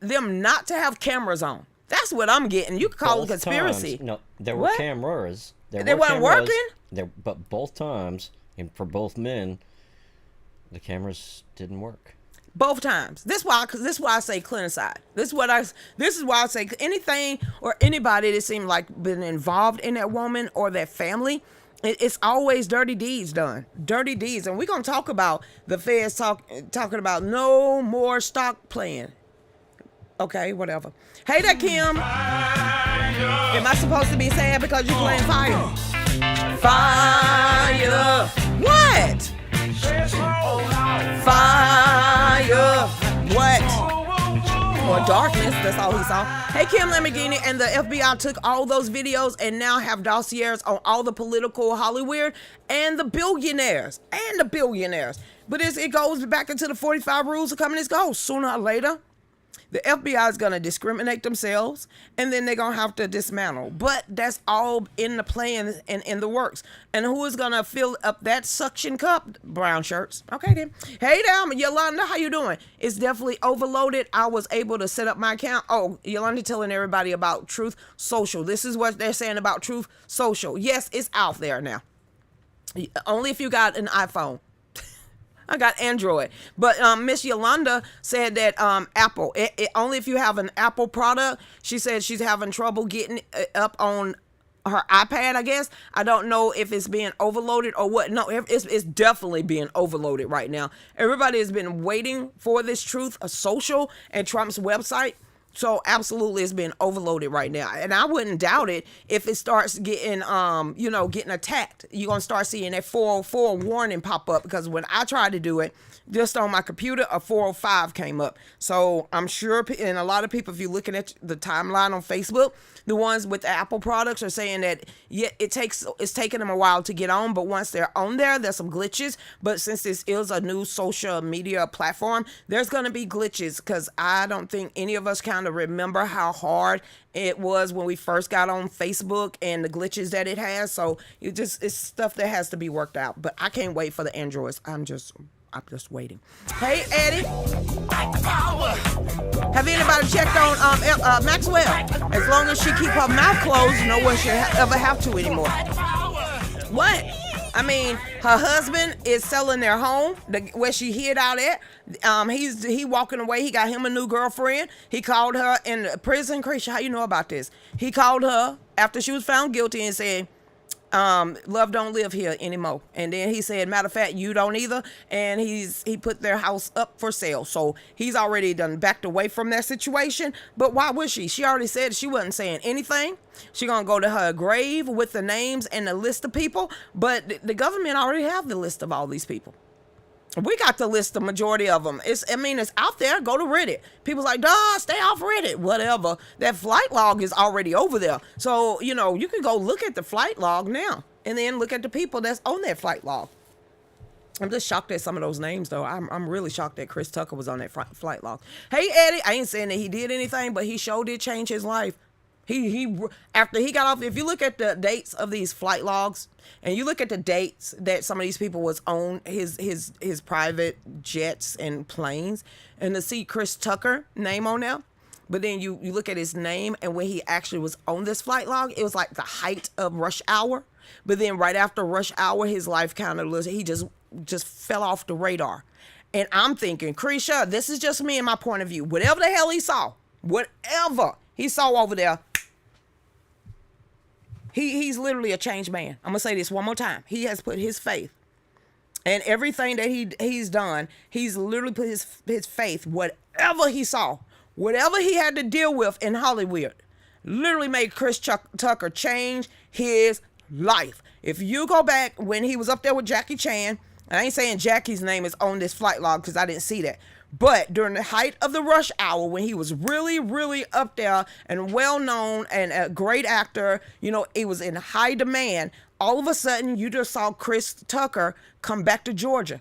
them not to have cameras on. That's what I'm getting. You could call it a conspiracy. Times. No, there were cameras. They weren't working? But both times, and for both men, the cameras didn't work. Both times. This is why I say clinicide. This is why I say anything or anybody that seemed like been involved in that woman or that family, it's always dirty deeds done. Dirty deeds. And we're going to talk about the feds talking about no more stock playing. Okay, whatever. Hey there, Kim. Am I supposed to be sad because you're playing fire? Fire. What? Fire. What? Or darkness. That's all he saw. Hey, Kim Lamborghini and the FBI took all those videos and now have dossiers on all the political Hollywood and the billionaires. But it goes back into the 45 rules of coming and go. Sooner or later, the FBI is going to discriminate themselves, and then they're going to have to dismantle. But that's all in the plan and in the works. And who is going to fill up that suction cup? Brown shirts. Okay, then. Hey, there, Yolanda, how you doing? It's definitely overloaded. I was able to set up my account. Oh, Yolanda telling everybody about Truth Social. This is what they're saying about Truth Social. Yes, it's out there now. Only if you got an iPhone. I got Android. But Miss Yolanda said that Apple, only if you have an Apple product. She said she's having trouble getting up on her iPad, I guess. I don't know if it's being overloaded or what. No, it's definitely being overloaded right now. Everybody has been waiting for this Truth Social and Trump's website. So absolutely it's being overloaded right now. And I wouldn't doubt it if it starts getting, getting attacked. You're going to start seeing that 404 warning pop up, because when I tried to do it, just on my computer, a 405 came up. So I'm sure, and a lot of people, if you're looking at the timeline on Facebook, the ones with the Apple products are saying that it's taking them a while to get on, but once they're on there's some glitches. But since this is a new social media platform, there's going to be glitches, because I don't think any of us kind of remember how hard it was when we first got on Facebook and the glitches that it has. So it's stuff that has to be worked out. But I can't wait for the Androids. I'm just waiting. Hey, Eddie. Have anybody checked on Maxwell? As long as she keep her mouth closed, no one should ever have to anymore. What? I mean, her husband is selling their home, where she hid out at. He walking away. He got him a new girlfriend. He called her in prison. Krisha, how you know about this? He called her after she was found guilty and said, love don't live here anymore. And then he said, matter of fact, you don't either. And he put their house up for sale. So he's already done backed away from that situation. But why would she? She already said she wasn't saying anything. She gonna go to her grave with the names and the list of people. But the government already have the list of all these people. We got to list the majority of them. It's out there. Go to Reddit. People's like, duh, stay off Reddit. Whatever. That flight log is already over there. So, you can go look at the flight log now and then look at the people that's on that flight log. I'm just shocked at some of those names, though. I'm really shocked that Chris Tucker was on that flight log. Hey, Eddie, I ain't saying that he did anything, but he sure did change his life. He after he got off, if you look at the dates of these flight logs and you look at the dates that some of these people was on his private jets and planes, and to see Chris Tucker name on there, but then you look at his name and when he actually was on this flight log, it was like the height of rush hour. But then right after rush hour, his life kind of he just fell off the radar. And I'm thinking, Krisha, this is just me and my point of view. Whatever the hell he saw, whatever he saw over there. He's literally a changed man. I'm gonna say this one more time. He has put his faith and everything that he's done. He's literally put his faith, whatever he saw, whatever he had to deal with in Hollywood, literally made Chris Tucker change his life. If you go back when he was up there with Jackie Chan, I ain't saying Jackie's name is on this flight log because I didn't see that. But during the height of the rush hour, when he was really, really up there and well known and a great actor, you know, he was in high demand. All of a sudden, you just saw Chris Tucker come back to Georgia.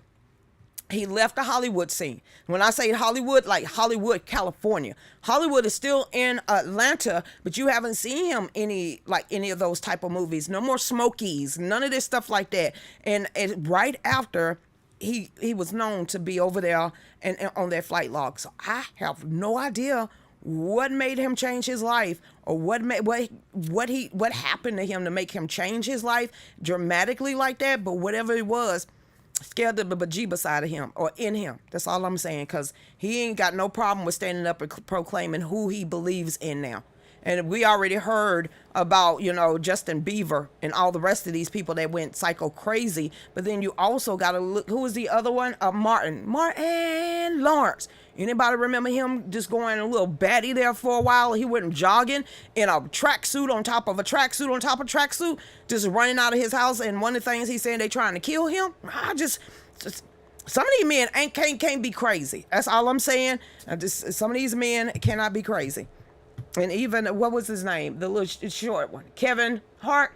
He left the Hollywood scene. When I say Hollywood, like Hollywood, California. Hollywood is still in Atlanta, but you haven't seen him any of those type of movies. No more Smokies, none of this stuff like that. And right after, he was known to be over there and on that flight log. So I have no idea what made him change his life, or what happened to him to make him change his life dramatically like that. But whatever it was, scared the bejeeba side of him or in him. That's all I'm saying, because he ain't got no problem with standing up and proclaiming who he believes in now. And we already heard about, you know, Justin Bieber and all the rest of these people that went psycho crazy. But then you also got to look, who was the other one? Martin Lawrence. Anybody remember him just going a little batty there for a while? He went jogging in a tracksuit on top of a tracksuit on top of tracksuit, just running out of his house. And one of the things he said, they trying to kill him. Some of these men can't be crazy. That's all I'm saying. Some of these men cannot be crazy. And even, what was his name? The little short one, Kevin Hart.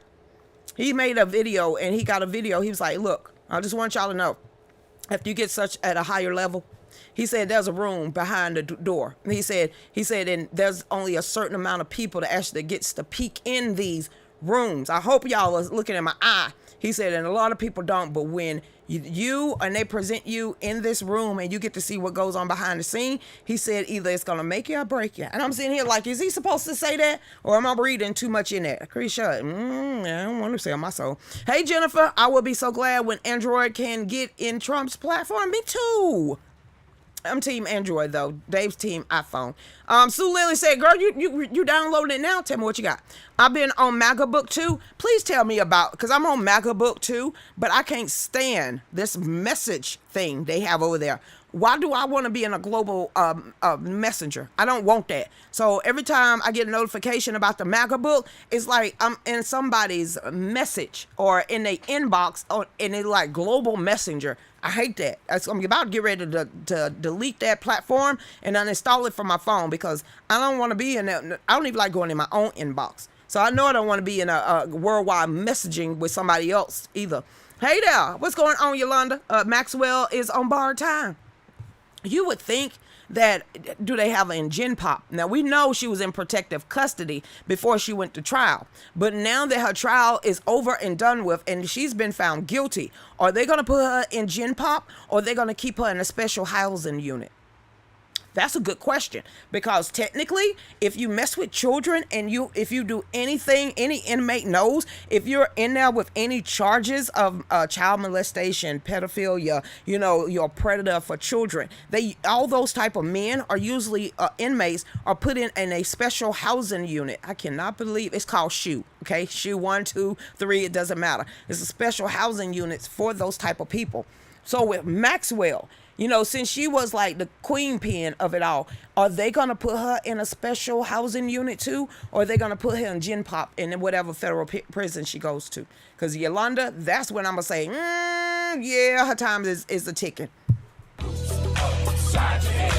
He made a video, and he got a video. He was like, look, I just want y'all to know, after you get such at a higher level, he said there's a room behind the door. And he said, and there's only a certain amount of people that actually gets to peek in these rooms. I hope y'all are looking at my eye. He said, and a lot of people don't, but when you and they present you in this room and you get to see what goes on behind the scene, he said either it's gonna make you or break you. And I'm sitting here like, is he supposed to say that, or am I reading too much in that? Lucretia, I don't want to say on my soul. Hey Jennifer, I will be so glad when Android can get in Trump's platform. Me too. I'm team Android though. Dave's team iPhone. Sue Lily said, girl, you downloaded it now? Tell me what you got. I've been on MacBook 2. Please tell me about, because I'm on MacBook 2, but I can't stand this message thing they have over there. Why do I want to be in a global messenger? I don't want that. So every time I get a notification about the MacBook, it's like I'm in somebody's message or in their inbox or in a like global messenger. I hate that. I'm about to get ready to delete that platform and uninstall it from my phone, because I don't want to be in that. I don't even like going in my own inbox. So I know I don't want to be in a worldwide messaging with somebody else either. Hey there, what's going on, Yolanda? Maxwell is on borrowed time. You would think that, do they have her in Gen Pop? Now, we know she was in protective custody before she went to trial. But now that her trial is over and done with and she's been found guilty, are they going to put her in Gen Pop, or are they going to keep her in a special housing unit? That's a good question, because technically, if you mess with children and if you do anything, any inmate knows, if you're in there with any charges of child molestation, pedophilia, you know, you're a predator for children, all those type of men are usually inmates are put in a special housing unit. I cannot believe it's called SHU. Okay, SHU 1, 2, 3, it doesn't matter. It's a special housing units for those type of people. So with Maxwell, you know, since she was like the queen pin of it all, are they going to put her in a special housing unit too? Or are they going to put her in Gen Pop in whatever federal prison she goes to? Because Yolanda, that's when I'm going to say, yeah, her time is a ticking.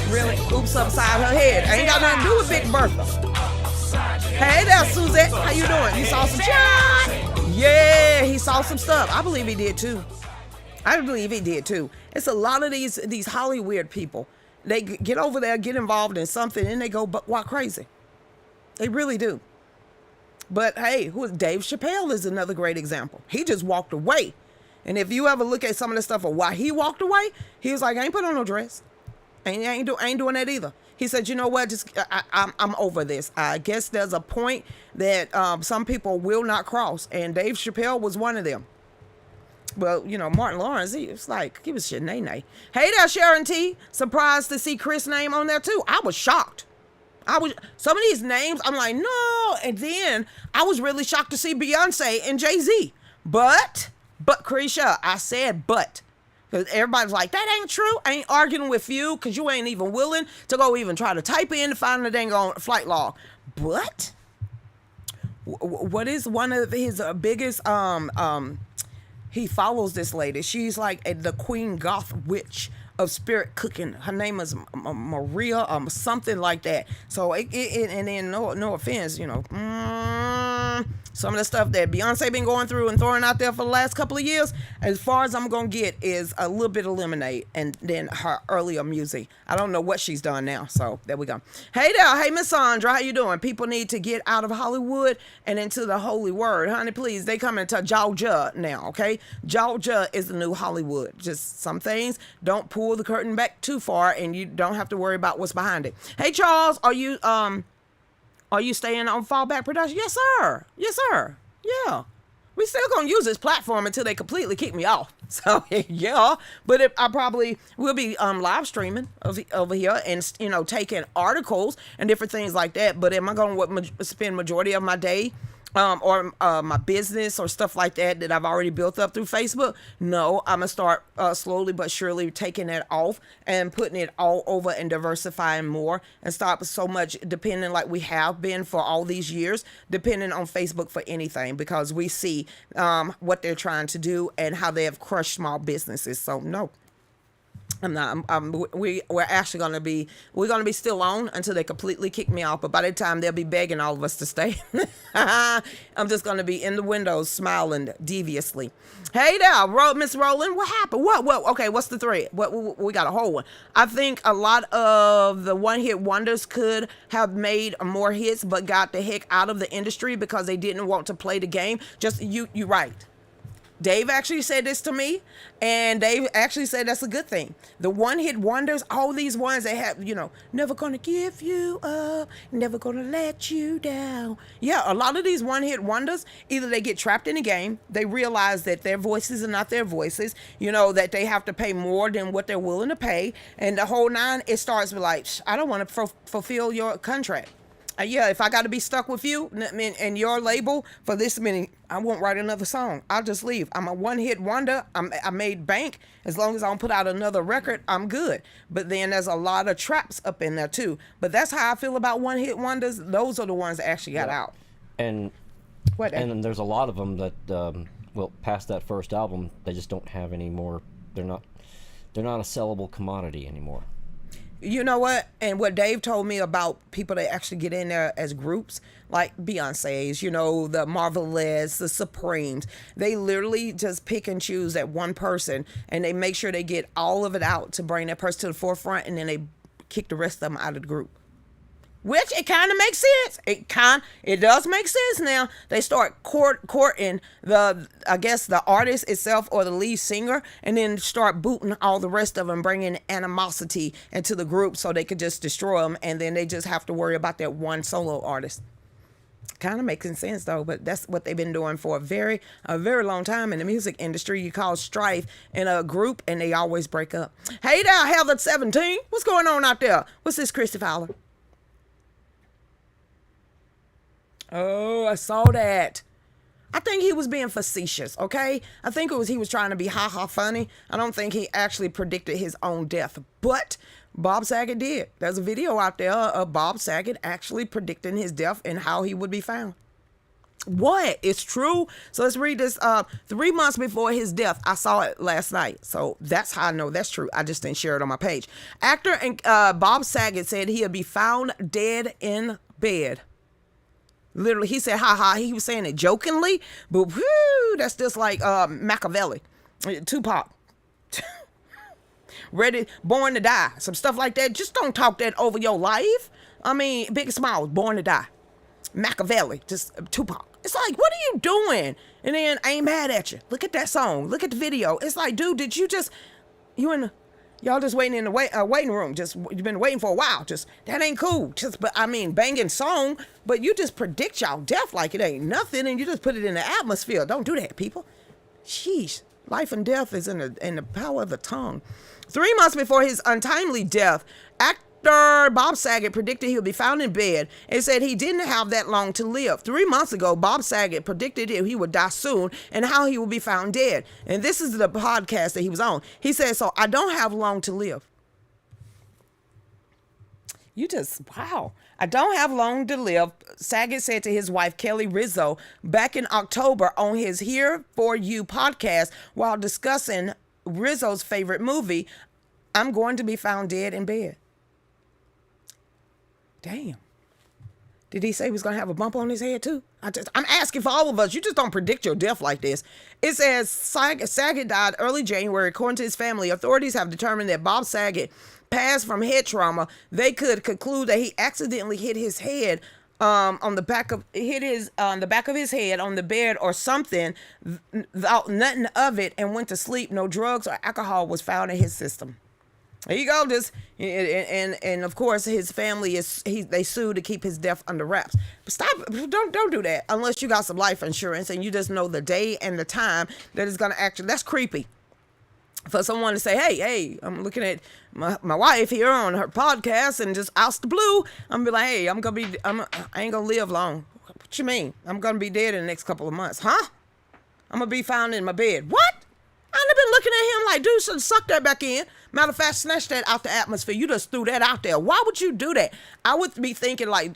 Really? Oops upside her head. Ain't got nothing to do with Big Bertha. Hey there, Suzette. How you doing? You saw some shit? Yeah, he saw some stuff. I believe he did too. It's a lot of these Hollywood people. They get over there, get involved in something, and they go wild crazy. They really do. But hey, Dave Chappelle is another great example. He just walked away. And if you ever look at some of the stuff of why he walked away, he was like, I ain't put on no dress. I ain't doing that either. He said, you know what, I'm over this. I guess there's a point that some people will not cross. And Dave Chappelle was one of them. Well, you know, Martin Lawrence, he was like, he was shit nay. Hey there, Sharon T. Surprised to see Chris' name on there too. I was shocked. Some of these names, I'm like, no. And then I was really shocked to see Beyonce and Jay-Z. But Carisha, I said but. Because everybody's like, that ain't true. I ain't arguing with you because you ain't even willing to go even try to type in to find the dang on flight log. But what is one of his biggest, he follows this lady. She's like the Queen Goth Witch of spirit cooking. Her name is Maria, something like that. So and then no offense, some of the stuff that Beyonce been going through and throwing out there for the last couple of years, as far as I'm gonna get is a little bit of Lemonade and then her earlier music. I don't know what she's done now. So there we go. Hey there, hey Miss Sandra, how you doing? People need to get out of Hollywood and into the holy word, honey. Please, they coming to Georgia now, okay? Georgia is the new Hollywood. Just some things don't pull the curtain back too far, and you don't have to worry about what's behind it. Hey Charles, are you staying on Fallback Production? Yes sir. Yeah, we still gonna use this platform until they completely kick me off. So yeah, but I probably will be live streaming over here and taking articles and different things like that. But am I gonna spend majority of my day or my business or stuff like that I've already built up through Facebook? No, I'm gonna start slowly but surely taking that off and putting it all over and diversifying more and stop so much depending like we have been for all these years, depending on Facebook for anything, because we see what they're trying to do and how they have crushed small businesses. So no. I'm not. We're actually gonna be still on until they completely kick me off. But by the time they'll be begging all of us to stay, I'm just gonna be in the windows smiling deviously. Hey there, Miss Rowland. What happened? What? Okay, what's the thread? What? We got a whole one. I think a lot of the one-hit wonders could have made more hits, but got the heck out of the industry because they didn't want to play the game. Just you right. Dave actually said this to me, and Dave actually said that's a good thing. The one-hit wonders, all these ones that have, never gonna give you up, never gonna let you down. Yeah, a lot of these one-hit wonders, either they get trapped in the game, they realize that their voices are not their voices, that they have to pay more than what they're willing to pay, and the whole nine, it starts with like, I don't want to fulfill your contract. Yeah, if I got to be stuck with you and your label for this many, I won't write another song. I'll just leave. I'm a one-hit wonder. I made bank. As long as I don't put out another record, I'm good. But then there's a lot of traps up in there too. But that's how I feel about one-hit wonders. Those are the ones that actually got out. And there's a lot of them that, past that first album, they just don't have any more. They're not a sellable commodity anymore. You know what? And what Dave told me about people that actually get in there as groups, like Beyonce's, the Marvelettes, the Supremes, they literally just pick and choose that one person and they make sure they get all of it out to bring that person to the forefront, and then they kick the rest of them out of the group. Which it kind of makes sense. It does make sense now. They start courting the artist itself or the lead singer, and then start booting all the rest of them, bringing animosity into the group so they could just destroy them, and then they just have to worry about that one solo artist. Kind of making sense though, but that's what they've been doing for a very long time in the music industry. You cause strife in a group and they always break up. Hey there, Heather 17. What's going on out there? What's this, Christy Fowler? Oh, I saw that. I think he was being facetious, okay? I think he was trying to be ha-ha funny. I don't think he actually predicted his own death, but Bob Saget did. There's a video out there of Bob Saget actually predicting his death and how he would be found. What? It's true? So let's read this. 3 months before his death, I saw it last night. So that's how I know that's true. I just didn't share it on my page. Actor and Bob Saget said he'll be found dead in bed. Literally, he said, ha, he was saying it jokingly, but whoo, that's just like Machiavelli, Tupac, born to die, some stuff like that. Just don't talk that over your life. I mean, Biggie Smalls, born to die, Machiavelli, just Tupac. It's like, what are you doing? And then I ain't mad at you. Look at that song. Look at the video. It's like, dude, did you just, y'all just waiting in the waiting room. Just, you've been waiting for a while. Just, that ain't cool. Banging song, but you just predict y'all death like it ain't nothing, and you just put it in the atmosphere. Don't do that, people. Sheesh. Life and death is in the power of the tongue. 3 months before his untimely death, Actor Bob Saget predicted he would be found in bed and said he didn't have that long to live. 3 months ago, Bob Saget predicted he would die soon and how he would be found dead. And this is the podcast that he was on. He said, so I don't have long to live. Wow. I don't have long to live, Saget said to his wife, Kelly Rizzo, back in October on his Here For You podcast while discussing Rizzo's favorite movie, I'm going to be found dead in bed. Damn. Did he say he was going to have a bump on his head too? I'm asking for all of us. You just don't predict your death like this. It says Saget died early January. According to his family, authorities have determined that Bob Saget passed from head trauma. They could conclude that he accidentally hit his head on the back of his head on the bed or something, without nothing of it, and went to sleep. No drugs or alcohol was found in his system. There you go. And of course his family they sued to keep his death under wraps. But don't do that unless you got some life insurance and you just know the day and the time that it's gonna actually. That's creepy. For someone to say, hey, I'm looking at my wife here on her podcast and just out the blue, I'm gonna be like, hey, I ain't gonna live long. What you mean? I'm gonna be dead in the next couple of months, huh? I'm gonna be found in my bed. What? I've been looking at him like, dude, should suck that back in. Matter of fact, snatch that out the atmosphere. You just threw that out there. Why would you do that? I would be thinking like,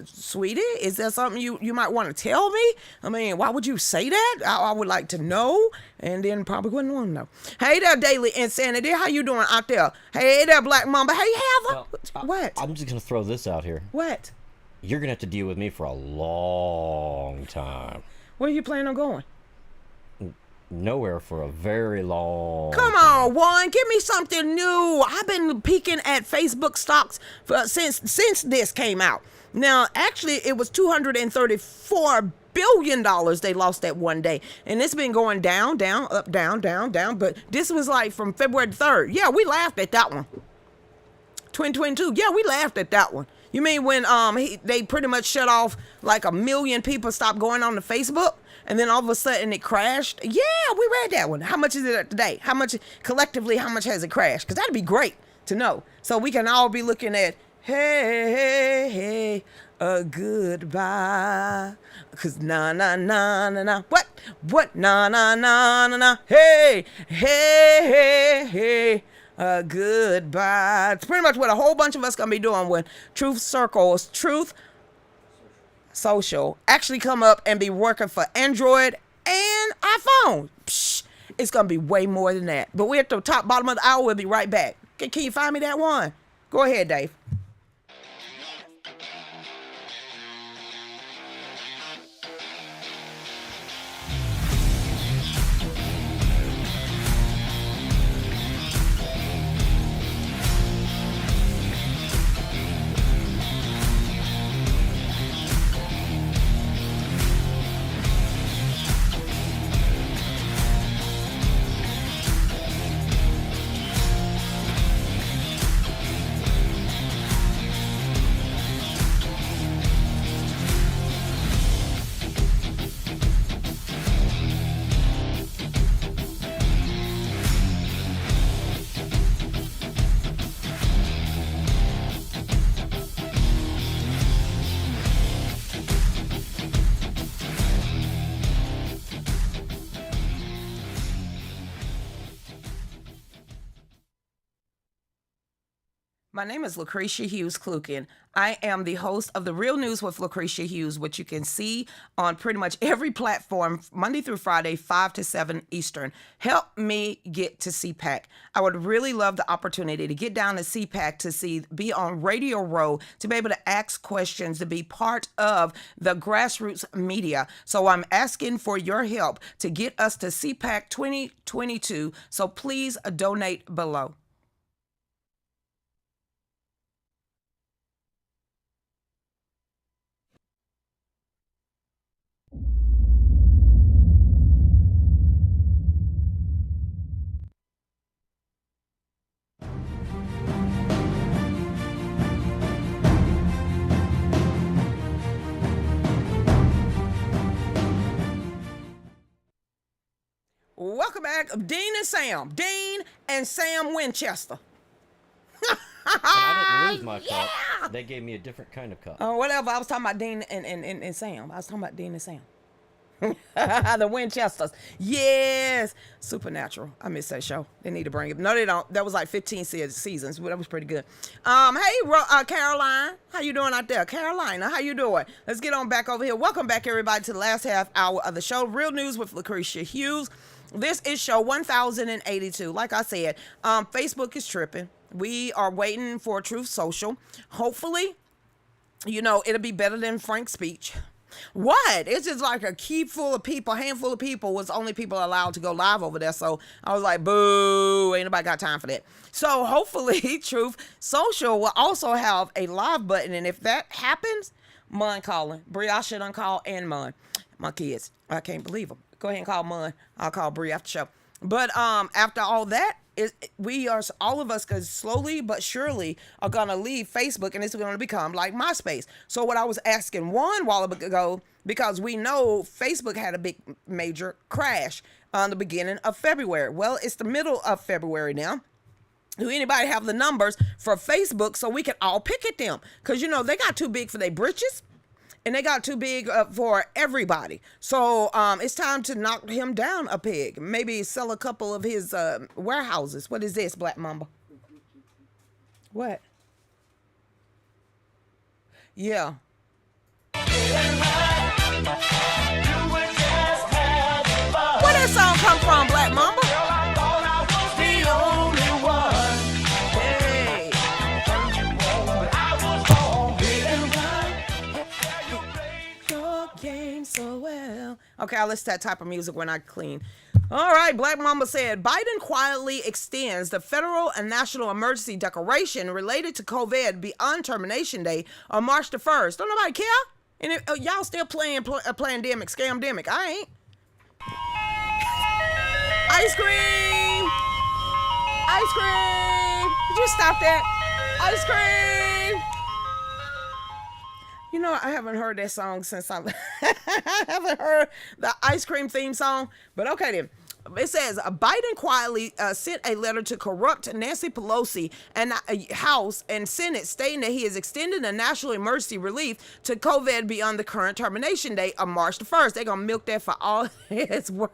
sweetie, is there something you might want to tell me? I mean, why would you say that? I would like to know, and then probably wouldn't want to know. Hey there, Daily Insanity. How you doing out there? Hey there, Black Mamba. Hey, Heather. What? I'm just going to throw this out here. What? You're going to have to deal with me for a long time. Where are you planning on going? Nowhere for a very long Come on, Juan, give me something new. I've been peeking at Facebook stocks since this came out. Now, actually, it was $234 billion they lost that one day. And it's been going down, down, up, down, down, down. But this was like from February 3rd. Yeah, we laughed at that one. 2022. Yeah, we laughed at that one. You mean when they pretty much shut off like 1 million people stopped going on to Facebook? And then all of a sudden it crashed. Yeah, we read that one. How much is it today? How much collectively? How much has it crashed? Because that'd be great to know. So we can all be looking at hey, a goodbye. Because na na na na na. What na na na na na. Hey, goodbye. It's pretty much what a whole bunch of us gonna be doing when Truth Social actually come up and be working for Android and iPhone. Psh, it's gonna be way more than that. But we're at the bottom of the hour. We'll be right back. Can you find me that one? Go ahead, Dave. My name is Lucretia Hughes Klukin. I am the host of The Real News with Lucretia Hughes, which you can see on pretty much every platform, Monday through Friday, 5 to 7 Eastern. Help me get to CPAC. I would really love the opportunity to get down to CPAC, to be on Radio Row, to be able to ask questions, to be part of the grassroots media. So I'm asking for your help to get us to CPAC 2022. So please donate below. Welcome back, Dean and Sam. Dean and Sam Winchester. I didn't lose my cup. They gave me a different kind of cup. Oh, whatever. I was talking about Dean and Sam. I was talking about Dean and Sam. The Winchesters. Yes. Supernatural. I miss that show. They need to bring it. No, they don't. That was like 15 seasons, but that was pretty good. Hey, Caroline. How you doing out there? Carolina, how you doing? Let's get on back over here. Welcome back, everybody, to the last half hour of the show. Real News with Lucretia Hughes. This is show 1082. Like I said, Facebook is tripping. We are waiting for Truth Social. Hopefully, it'll be better than Frank's speech. What? It's just like a handful of people was the only people allowed to go live over there. So I was like, boo, ain't nobody got time for that. So hopefully Truth Social will also have a live button. And if that happens, Mun calling. Bree, I should uncall and Mun. My kids. I can't believe them. Go ahead and call Mun. I'll call Bree after the show. But after all that, all of us, because slowly but surely are going to leave Facebook, and it's going to become like MySpace. So what I was asking one while ago, because we know Facebook had a big major crash on the beginning of February. Well, it's the middle of February now. Do anybody have the numbers for Facebook so we can all pick at them? Because, they got too big for their britches. And they got too big for everybody. So it's time to knock him down a peg. Maybe sell a couple of his warehouses. What is this, Black Mamba? What? Yeah. Where that song come from, Black Mamba? So well. Okay, I listen to that type of music when I clean. All right, Black Mama said, Biden quietly extends the federal and national emergency declaration related to COVID beyond termination day on March the 1st. Don't nobody care? And y'all still playing pandemic, scamdemic. I ain't. Ice cream! Ice cream! Did you stop that? Ice cream! I haven't heard that song since I haven't heard the ice cream theme song. But okay then. It says Biden quietly sent a letter to corrupt Nancy Pelosi and House and Senate stating that he is extending a national emergency relief to COVID beyond the current termination date of March the 1st. They're going to milk that for all it's worth.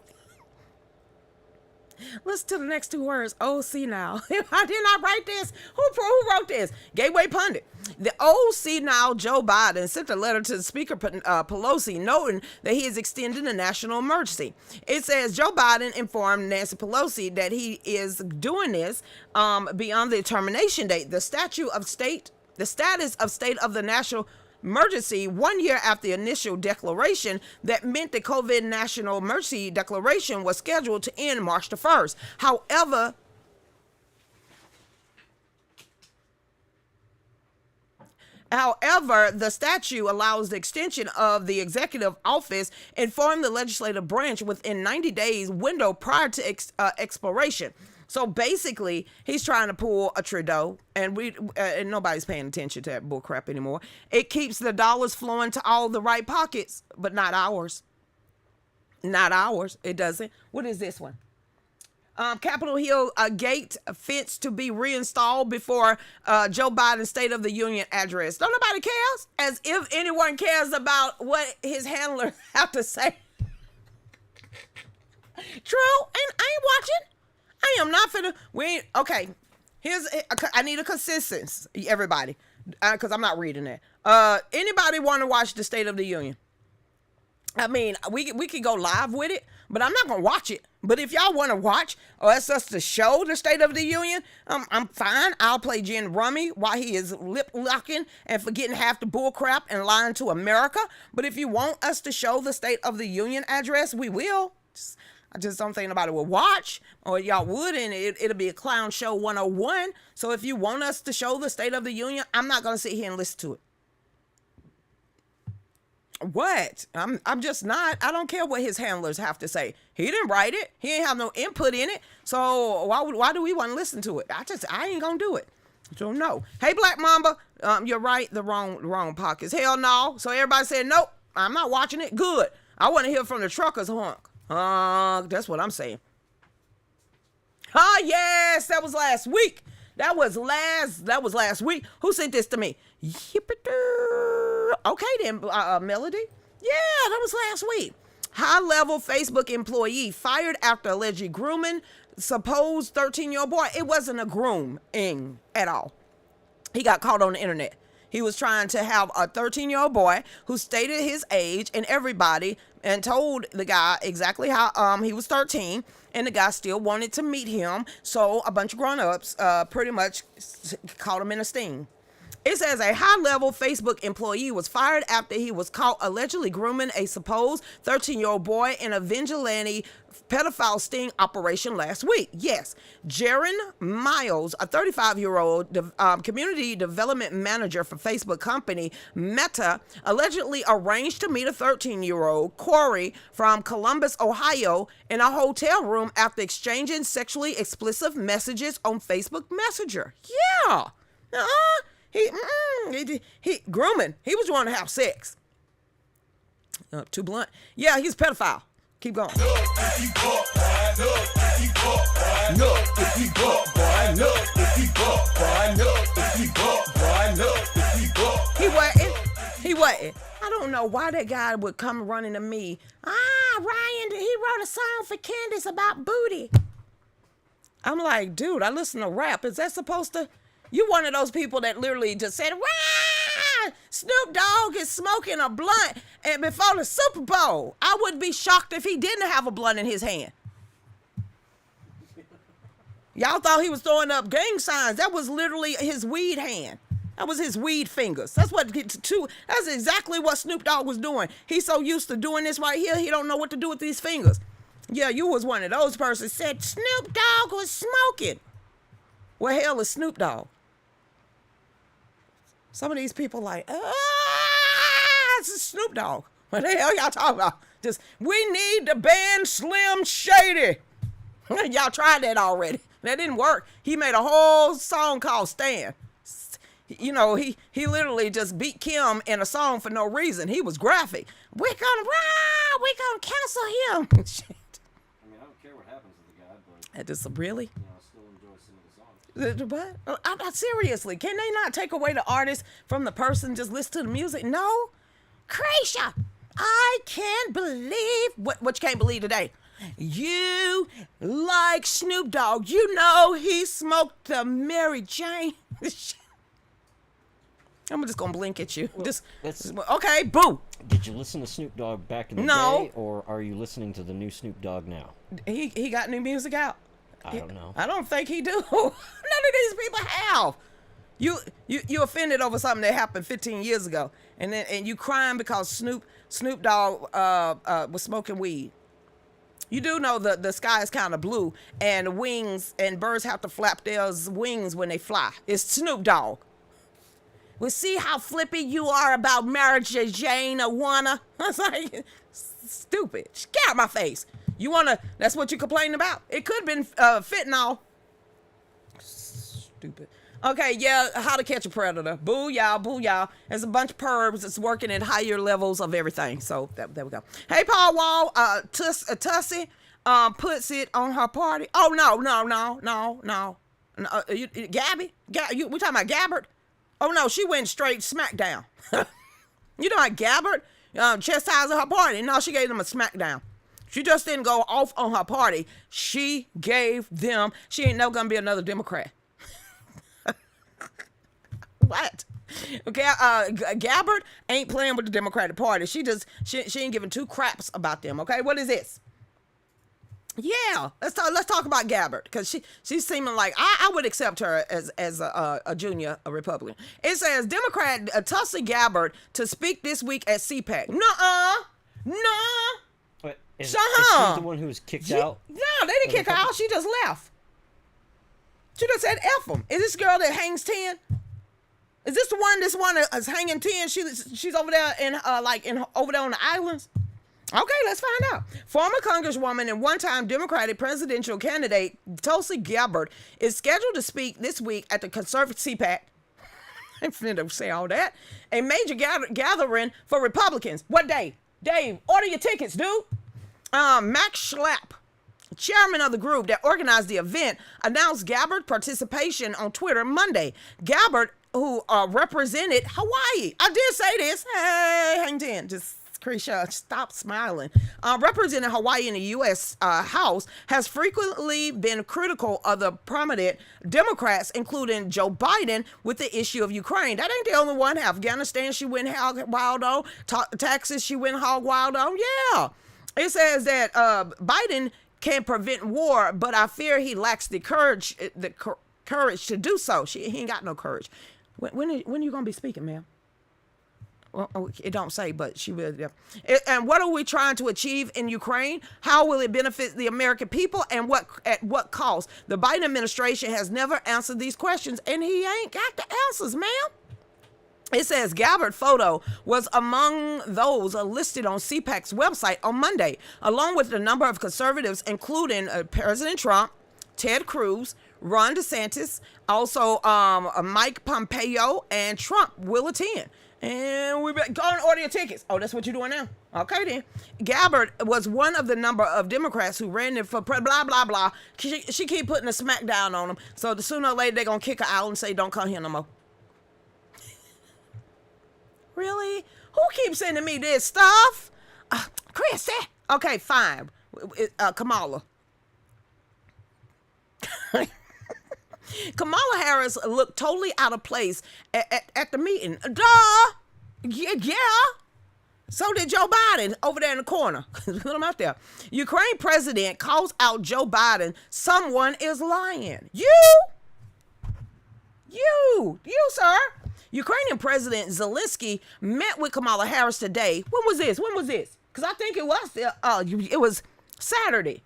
Listen to the next two words. OC now. I did not write this. Who wrote this? Gateway Pundit. The OC now Joe Biden sent a letter to Speaker Pelosi noting that he is extending a national emergency. It says Joe Biden informed Nancy Pelosi that he is doing this beyond the termination date. The status of state of the national emergency 1 year after the initial declaration that meant the COVID national emergency declaration was scheduled to end March the 1st. However, the statute allows the extension of the executive office inform the legislative branch within 90 days window prior to expiration. So basically, he's trying to pull a Trudeau, and and nobody's paying attention to that bullcrap anymore. It keeps the dollars flowing to all the right pockets, but not ours. Not ours. It doesn't. What is this one? Capitol Hill gate fence to be reinstalled before Joe Biden's State of the Union address. Don't nobody cares? As if anyone cares about what his handlers have to say. True, and I ain't watching. I am not finna. Okay. I need a consistency, everybody, because I'm not reading that. Anybody want to watch the State of the Union? I mean, we could go live with it, but I'm not gonna watch it. But if y'all want to watch, or ask us to show the State of the Union, I'm fine. I'll play Gin Rummy while he is lip locking and forgetting half the bull crap and lying to America. But if you want us to show the State of the Union address, we will. I just don't think nobody will watch, or y'all would, and it'll be a clown show 101. So if you want us to show the State of the Union, I'm not going to sit here and listen to it. What? I'm just not. I don't care what his handlers have to say. He didn't write it. He ain't have no input in it. So why do we want to listen to it? I ain't going to do it. So no. Hey, Black Mamba, you're right. The wrong pockets. Hell no. So everybody said, nope, I'm not watching it. Good. I want to hear from the truckers honk. That's what I'm saying. Yes, that was last week. That was last week. Who sent this to me? Okay then, Melody. Yeah, that was last week. High-level Facebook employee fired after alleged grooming supposed 13-year-old boy. It wasn't a grooming at all. He got caught on the internet. He was trying to have a 13-year-old boy who stated his age and everybody and told the guy exactly how he was 13, and the guy still wanted to meet him. So a bunch of grown-ups pretty much caught him in a sting. It says a high-level Facebook employee was fired after he was caught allegedly grooming a supposed 13-year-old boy in a vigilante pedophile sting operation last week. Yes, Jaron Miles, a 35-year-old community development manager for Facebook company Meta, allegedly arranged to meet a 13-year-old, Corey, from Columbus, Ohio, in a hotel room after exchanging sexually explicit messages on Facebook Messenger. Yeah. He grooming. He was trying to have sex. Too blunt. Yeah, he's a pedophile. Keep going. He wasn't. I don't know why that guy would come running to me. Ryan, he wrote a song for Candace about booty. I'm like, dude, I listen to rap. Is that supposed to... You one of those people that literally just said, "Rah! Snoop Dogg is smoking a blunt," and before the Super Bowl. I wouldn't be shocked if he didn't have a blunt in his hand. Y'all thought he was throwing up gang signs. That was literally his weed hand. That was his weed fingers. That's exactly what Snoop Dogg was doing. He's so used to doing this right here, he don't know what to do with these fingers. Yeah, you was one of those persons said Snoop Dogg was smoking. Where hell is Snoop Dogg? Some of these people like, it's Snoop Dogg. What the hell y'all talking about? Just, we need to ban Slim Shady. Y'all tried that already. That didn't work. He made a whole song called Stan. You know, he literally just beat Kim in a song for no reason. He was graphic. We're gonna cancel him. Shit. I mean, I don't care what happens to the guy, but... Just really? You know, I still enjoy some of the songs. What? Seriously, can they not take away the artist from the person? Just listen to the music? No? Lucretia, I can't believe... What you can't believe today? You like Snoop Dogg. You know he smoked the Mary Jane. I'm just gonna blink at you. Well, okay, boo. Did you listen to Snoop Dogg back in the day, or are you listening to the new Snoop Dogg now? He got new music out. I don't know. I don't think he do. None of these people have. You offended over something that happened 15 years ago, and you crying because Snoop Dogg was smoking weed. You do know the sky is kind of blue, and wings and birds have to flap their wings when they fly. It's Snoop Dogg. Well, see how flippy you are about marriage, Jane Awana? I was like, stupid. Get out of my face. That's what you complaining about? It could have been fentanyl. Stupid. Okay, yeah, how to catch a predator. Boo y'all. There's a bunch of pervs that's working at higher levels of everything. So there we go. Hey, Paul Wall, Tussie puts it on her party. Oh, no. Gabby? We talking about Gabbard? Oh, no, she went straight smackdown. You know how Gabbard chastised her party? No, she gave them a smackdown. She just didn't go off on her party. She ain't never going to be another Democrat. What? Okay, Gabbard ain't playing with the Democratic Party. She ain't giving two craps about them. Okay, what is this? Yeah, let's talk about Gabbard, because she's seeming like I would accept her as a junior Republican. It says Democrat Tulsi Gabbard to speak this week at CPAC. No. Wait, is she the one who was kicked out? No, they didn't kick her out. She just left. She just said F them. Is this girl that hangs 10? Is this the one? This one is hanging 10. She's over there over there on the islands. Okay, let's find out. Former Congresswoman and one-time Democratic presidential candidate Tulsi Gabbard is scheduled to speak this week at the conservative CPAC. I'm finna say all that. A major gathering for Republicans. What day? Dave, order your tickets, dude. Max Schlapp, chairman of the group that organized the event, announced Gabbard's participation on Twitter Monday. Gabbard, who represented Hawaii. I did say this. Hey, hang in. Just Lucretia, stop smiling. Representing Hawaii in the U.S. House, has frequently been critical of the prominent Democrats, including Joe Biden, with the issue of Ukraine. That ain't the only one. Afghanistan, she went hog wild on. Texas, she went hog wild on. Yeah. It says that Biden can prevent war, but I fear he lacks the courage to do so. He ain't got no courage. When are you gonna be speaking, ma'am? Well, it don't say, but she will. Yeah. And what are we trying to achieve in Ukraine? How will it benefit the American people, and at what cost? The Biden administration has never answered these questions, and he ain't got the answers, ma'am. It says Gabbard's photo was among those listed on CPAC's website on Monday, along with a number of conservatives, including President Trump, Ted Cruz, Ron DeSantis, also Mike Pompeo, and Trump will attend. And we better go and order your tickets. Oh, that's what you're doing now? Okay, then. Gabbard was one of the number of Democrats who ran for blah, blah, blah. She keep putting a smackdown on them. So sooner or later, they're going to kick her out and say, don't come here no more. Really? Who keeps sending me this stuff? Chris, okay, fine. Kamala. Kamala Harris looked totally out of place at the meeting. Duh! Yeah. So did Joe Biden over there in the corner. Put him out there. Ukraine president calls out Joe Biden. Someone is lying. You, sir. Ukrainian President Zelensky met with Kamala Harris today. When was this? Because I think it was Saturday.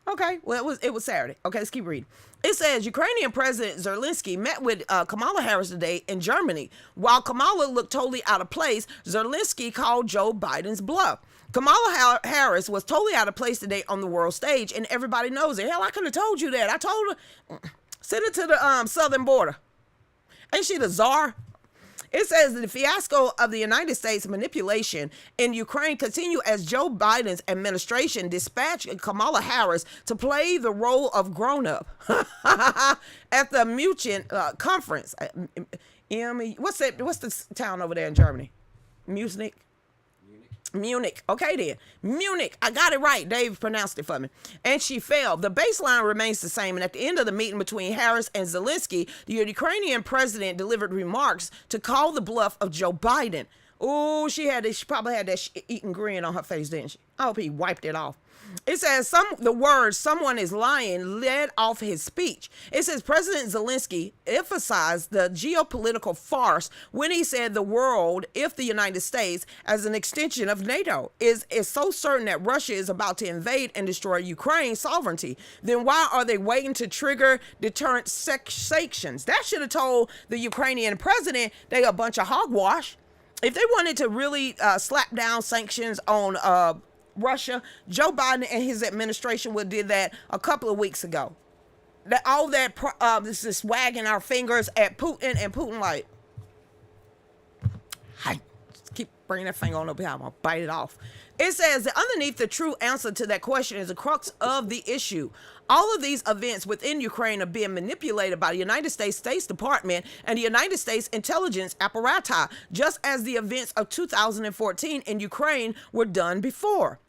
Okay, well, it was Saturday. Okay, let's keep reading. It says Ukrainian President Zelensky met with Kamala Harris today in Germany. While Kamala looked totally out of place, Zelensky called Joe Biden's bluff. Kamala Harris was totally out of place today on the world stage, and everybody knows it. Hell, I could have told you that. I told her, send it to the southern border. Ain't she the czar? It says the fiasco of the United States manipulation in Ukraine continue as Joe Biden's administration dispatched Kamala Harris to play the role of grown-up at the Munich conference. What's the town over there in Germany? Munich. Okay then. Munich. I got it right. Dave pronounced it for me. And she failed. The baseline remains the same. And at the end of the meeting between Harris and Zelensky, the Ukrainian president delivered remarks to call the bluff of Joe Biden. Oh, she probably had that eating grin on her face, didn't she? I hope he wiped it off. It says the words "someone is lying" led off his speech. It says President Zelensky emphasized the geopolitical farce when he said the world, if the United States, as an extension of NATO, is so certain that Russia is about to invade and destroy Ukraine's sovereignty, then why are they waiting to trigger deterrent sanctions? That should have told the Ukrainian president they a bunch of hogwash. If they wanted to really slap down sanctions on Russia, Joe Biden and his administration would have did that a couple of weeks ago. This is wagging our fingers at Putin, and Putin like, I keep bringing that finger on up here, I'm gonna bite it off. It says that underneath the true answer to that question is the crux of the issue. All of these events within Ukraine are being manipulated by the United States State Department and the United States intelligence apparatus, just as the events of 2014 in Ukraine were done before.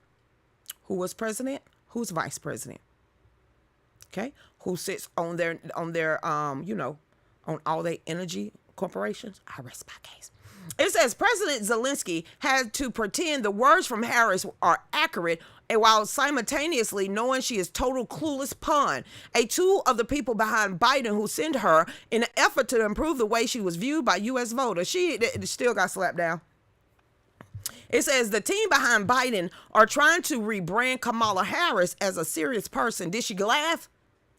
Who was president? Who's vice president? Okay, who sits on their on all their energy corporations? I rest my case. It says President Zelensky had to pretend the words from Harris are accurate, and while simultaneously knowing she is total clueless pawn, a tool of the people behind Biden who sent her in an effort to improve the way she was viewed by U.S. voters. She still got slapped down. It says the team behind Biden are trying to rebrand Kamala Harris as a serious person. Did she laugh?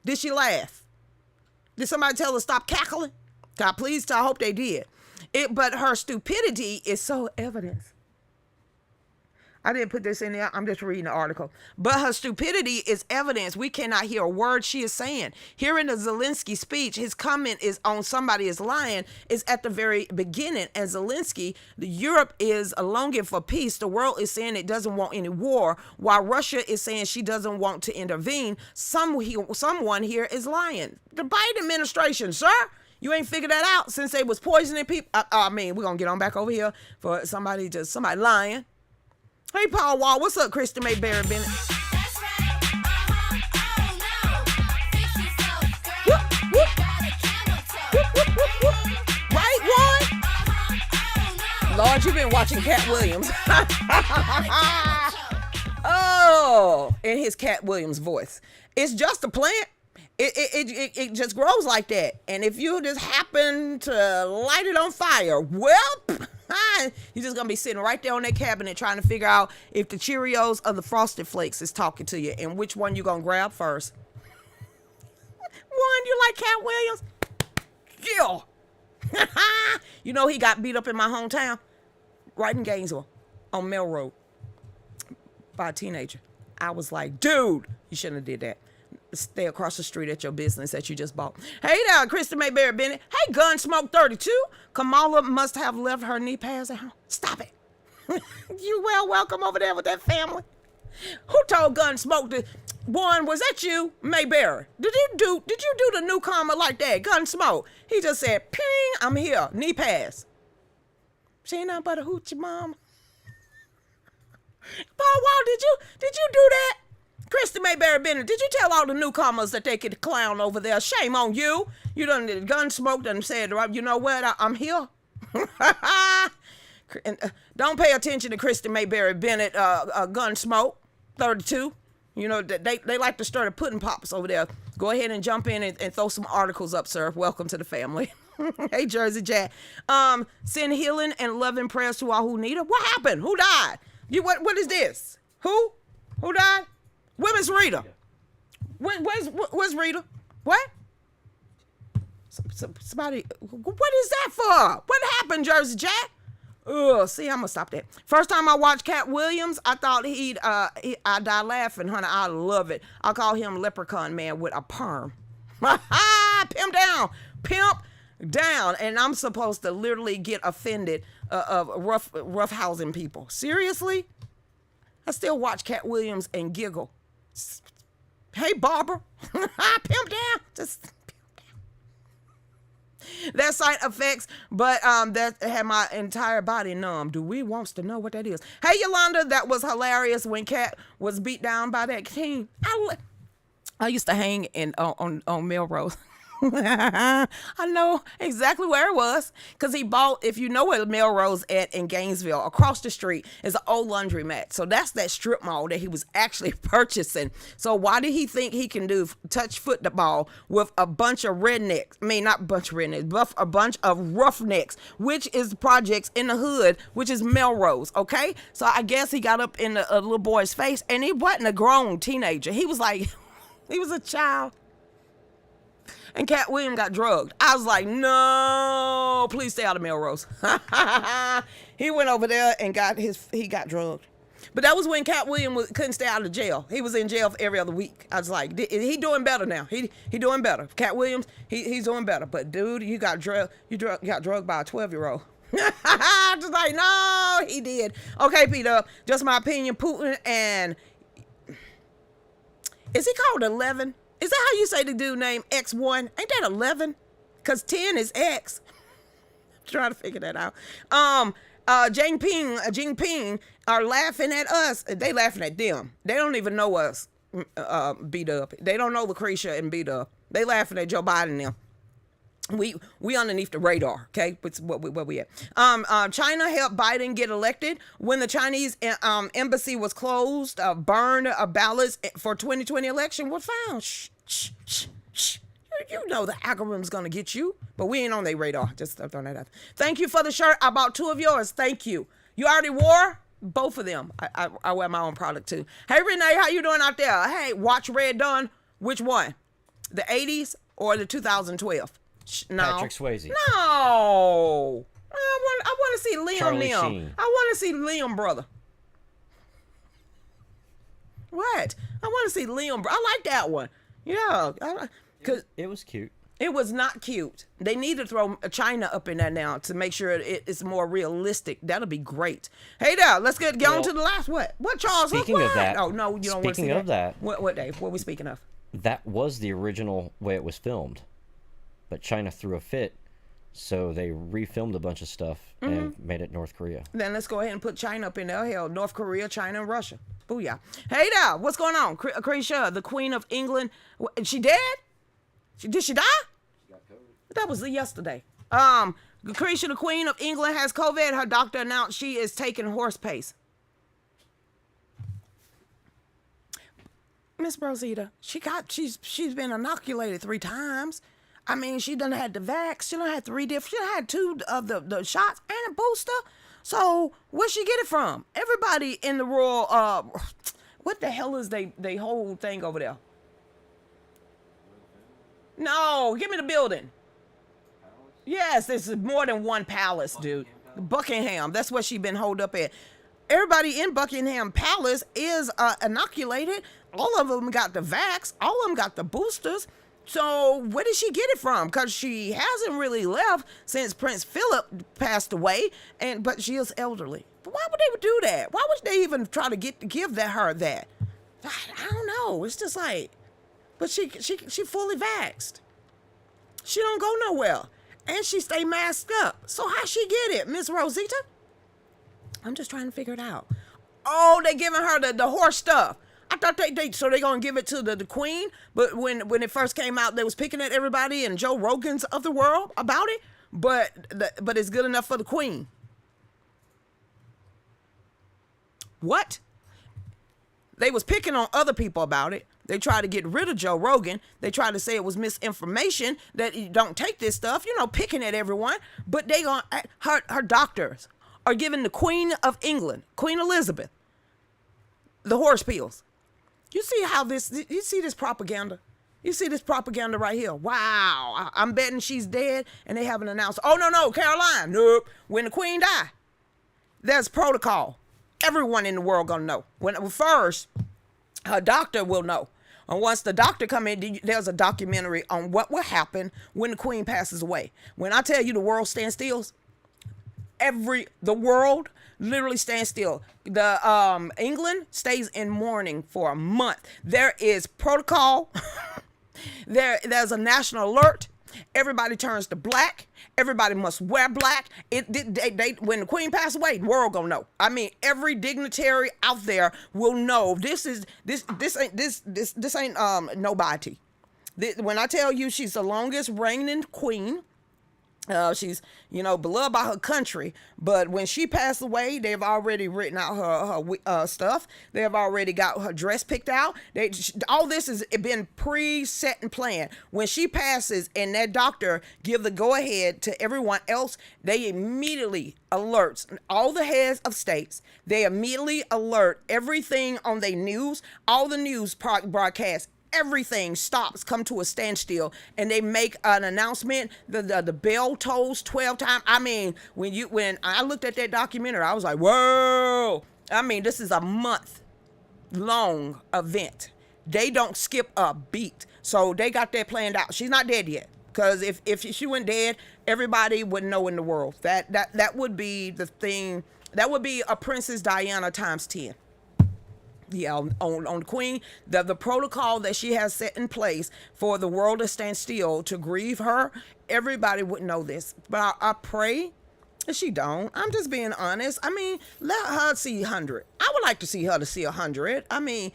Did somebody tell her to stop cackling? God, please, I hope they did. But her stupidity is so evident. I didn't put this in there. I'm just reading the article. But her stupidity is evidence. We cannot hear a word she is saying. Hearing the Zelensky speech, his comment is on somebody is lying is at the very beginning. And Zelensky, Europe is longing for peace. The world is saying it doesn't want any war, while Russia is saying she doesn't want to intervene. Someone here is lying. The Biden administration, sir. You ain't figured that out since they was poisoning people. I mean, we're going to get on back over here for somebody lying. Hey, Paul Wall, what's up, Kristen Mayberry Bennett? Right, one? Lord, you've been watching Cat Williams. Oh, in his Cat Williams voice. It's just a plant. It just grows like that. And if you just happen to light it on fire, well, you're just going to be sitting right there on that cabinet trying to figure out if the Cheerios or the Frosted Flakes is talking to you and which one you're going to grab first. One, you like Cat Williams? Yeah. You know he got beat up in my hometown, right in Gainesville, on Mill Road, by a teenager. I was like, dude, you shouldn't have did that. Stay across the street at your business that you just bought. Hey there, Kristen Mayberry Bennett. Hey, Gunsmoke 32. Kamala must have left her knee pads at home. Stop it. You welcome over there with that family. Who told Gunsmoke to... One, was that you, Mayberry? Did you do the newcomer like that, Gunsmoke? He just said, ping, I'm here, knee pads. She ain't nothing but a hoochie mama. Paul Wall, did you do that? Kristen Mayberry Bennett, did you tell all the newcomers that they could clown over there? Shame on you. You done Gunsmoke done said, you know what, I'm here. Don't pay attention to Kristen Mayberry Bennett, Gunsmoke 32. You know, they like to stir the pudding pops over there. Go ahead and jump in and throw some articles up, sir. Welcome to the family. Hey, Jersey Jack. Send healing and loving prayers to all who need it. What happened? Who died? What is this? Who died? Women's Rita. Where's Rita? What? Somebody, what is that for? What happened, Jersey Jack? See, I'm gonna stop that. First time I watched Cat Williams, I thought I died laughing, honey. I love it. I call him Leprechaun Man with a perm. Pimp down. And I'm supposed to literally get offended of rough housing people. Seriously? I still watch Cat Williams and giggle. Hey, Barbara. Pimp down. Just pimp down. That side effects, but that had my entire body numb. Do we wants to know what that is? Hey, Yolanda, that was hilarious when Cat was beat down by that team. I used to hang on Melrose. I know exactly where it was because he bought, if you know where Melrose at in Gainesville, across the street is an old laundromat. So that's that strip mall that he was actually purchasing. So why did he think he can do touch football with a bunch of rednecks? I mean, not a bunch of rednecks, but a bunch of roughnecks, which is projects in the hood, which is Melrose. Okay. So I guess he got up in a little boy's face and he wasn't a grown teenager. He was like, he was a child. And Cat Williams got drugged. I was like, no, please stay out of Melrose. He went over there and he got drugged. But that was when Cat Williams couldn't stay out of jail. He was in jail for every other week. I was like, he doing better now. He doing better. Cat Williams, he's doing better. But dude, you got drugged by a 12-year-old. Just like, no, he did. Okay, Peter, just my opinion. Putin and, is he called 11? Is that how you say the dude named X1? Ain't that 11? Because 10 is X. I'm trying to figure that out. Jinping are laughing at us. They laughing at them. They don't even know us beat up. They don't know Lucretia and beat up. They laughing at Joe Biden and them. We underneath the radar, okay? What's where we at? China helped Biden get elected when the Chinese embassy was closed. Burned ballots for 2020 election was found. Shh. You know the algorithm's gonna get you, but we ain't on their radar. Just throwing that out. Thank you for the shirt. I bought 2 of yours. Thank you. You already wore both of them. I wear my own product too. Hey Renee, how you doing out there? Hey, watch Red Dawn. Which one? The 80s or the 2012? No. Patrick Swayze. No. I want to see Liam. Charlie Sheen. I want to see Liam, brother. What? I want to see Liam. I like that one. Yeah. Cause It was cute. it was not cute. They need to throw China up in there now to make sure it's more realistic. That'll be great. Hey there, let's get on to the last. What, Charles? Speaking of that. Oh, no, you don't want to see Speaking of that. What, Dave? What are we speaking of? That was the original way it was filmed. But China threw a fit, so they refilmed a bunch of stuff and made it North Korea. Then let's go ahead and put China up in there. Hell, North Korea, China, and Russia. Booyah. Hey there, what's going on? Lucretia, the Queen of England, she dead? Did she die? She got COVID. That was yesterday. Lucretia, the Queen of England, has COVID. Her doctor announced she is taking horse pace. Miss Rosita, she's been inoculated 3 times. I mean, she done had the vax. She done had 3 different. She done had 2 of the shots and a booster. So where'd she get it from? Everybody in the royal. What the hell is they whole thing over there? No, give me the building. Yes, this is more than one palace, dude. Buckingham. That's where she been holed up at. Everybody in Buckingham Palace is inoculated. All of them got the vax. All of them got the boosters. So where did she get it from? Because she hasn't really left since Prince Philip passed away, but she is elderly. But why would they do that? Why would they even try to give her that? I don't know. It's just like, but she fully vaxxed. She don't go nowhere, and she stay masked up. So how she get it, Miss Rosita? I'm just trying to figure it out. Oh, they giving her the horse stuff. I thought so they gonna give it to the queen, but when it first came out, they was picking at everybody and Joe Rogan's of the world about it, but it's good enough for the queen. What? They was picking on other people about it. They tried to get rid of Joe Rogan. They tried to say it was misinformation, that you don't take this stuff, picking at everyone, but her doctors are giving the Queen of England, Queen Elizabeth, the horse pills. You see this propaganda? You see this propaganda right here? Wow. I'm betting she's dead and they haven't announced. Oh, no, Caroline. Nope. When the queen die, there's protocol. Everyone in the world gonna know. First, her doctor will know. And once the doctor come in, there's a documentary on what will happen when the queen passes away. When I tell you the world stands still, the world literally stands still. The England stays in mourning for a month. There is protocol. There's a national alert. Everybody turns to black. Everybody must wear black. When the queen passed away, the world gonna know. I mean, every dignitary out there will know this ain't nobody. When I tell you she's the longest reigning queen, she's, beloved by her country, but when she passed away, they've already written out her stuff. They have already got her dress picked out. All this has been pre-set and planned. When she passes and that doctor give the go-ahead to everyone else, they immediately alerts all the heads of states. They immediately alert everything on their news, all the news broadcasts. Everything stops, come to a standstill, and they make an announcement. The bell tolls 12 times. I mean, when I looked at that documentary, I was like, whoa. I mean, this is a month-long event. They don't skip a beat. So they got that planned out. She's not dead yet. Because if she went dead, everybody would know in the world. That would be the thing. That would be a Princess Diana times 10. Yeah, on Queen, the protocol that she has set in place for the world to stand still to grieve her, everybody would know this. But I pray that she don't. I'm just being honest. I mean, let her see 100. I would like to see her to see 100. I mean,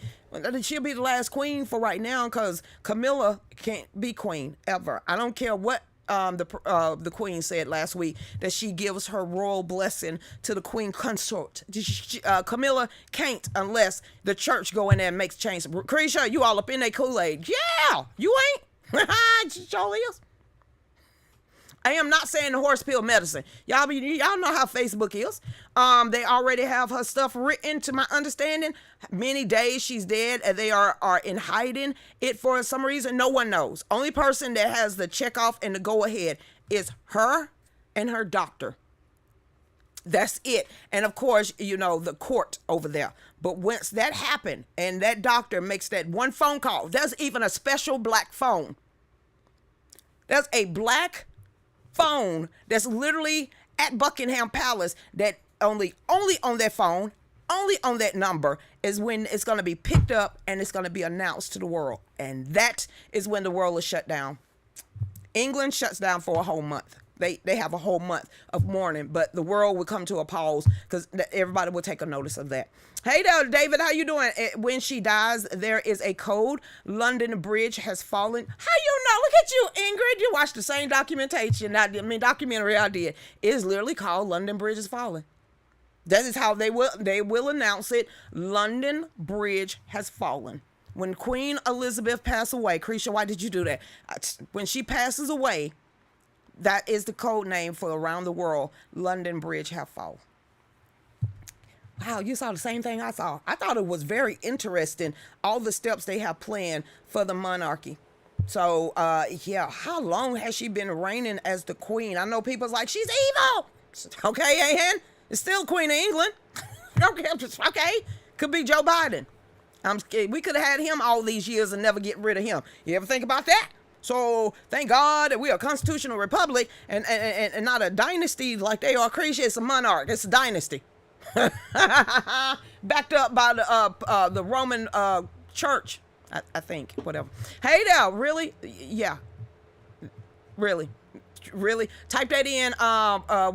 she'll be the last queen for right now because Camilla can't be queen ever. I don't care what the queen said last week, that she gives her royal blessing to the queen consort. Camilla can't unless the church go in there and makes change. Lucretia, you all up in that Kool-Aid. Yeah, you ain't. Sure is. I am not saying the horse pill medicine. Y'all know how Facebook is. They already have her stuff written, to my understanding. Many days she's dead, and they are in hiding it for some reason. No one knows. Only person that has the check off and the go ahead is her and her doctor. That's it. And of course, you know, the court over there. But once that happened and that doctor makes that one phone call, there's even a special black phone. There's a black phone that's literally at Buckingham Palace that only on that phone, only on that number is when it's going to be picked up and it's going to be announced to the world. And that is when the world is shut down. England shuts down for a whole month. They have a whole month of mourning, but the world will come to a pause because everybody will take a notice of that. Hey there, David, how you doing? When she dies, there is a code. London Bridge has fallen. How you know? Look at you, Ingrid. You watched the same documentary I did. It is literally called London Bridge is falling. That is how they will announce it. London Bridge has fallen. When Queen Elizabeth passed away, Cretia, why did you do that? When she passes away, that is the code name for around the world. London Bridge have fallen. Wow, you saw the same thing I saw. I thought it was very interesting, all the steps they have planned for the monarchy. So, yeah, how long has she been reigning as the queen? I know people's like, she's evil. Okay, Ann, it's still Queen of England. Okay, could be Joe Biden. We could have had him all these years and never get rid of him. You ever think about that? So thank God that we are a constitutional republic and not a dynasty like they are. Cretia, it's a monarch. It's a dynasty. Backed up by the Roman church, I think. Whatever. Hey there, really? Yeah. Really? Type that in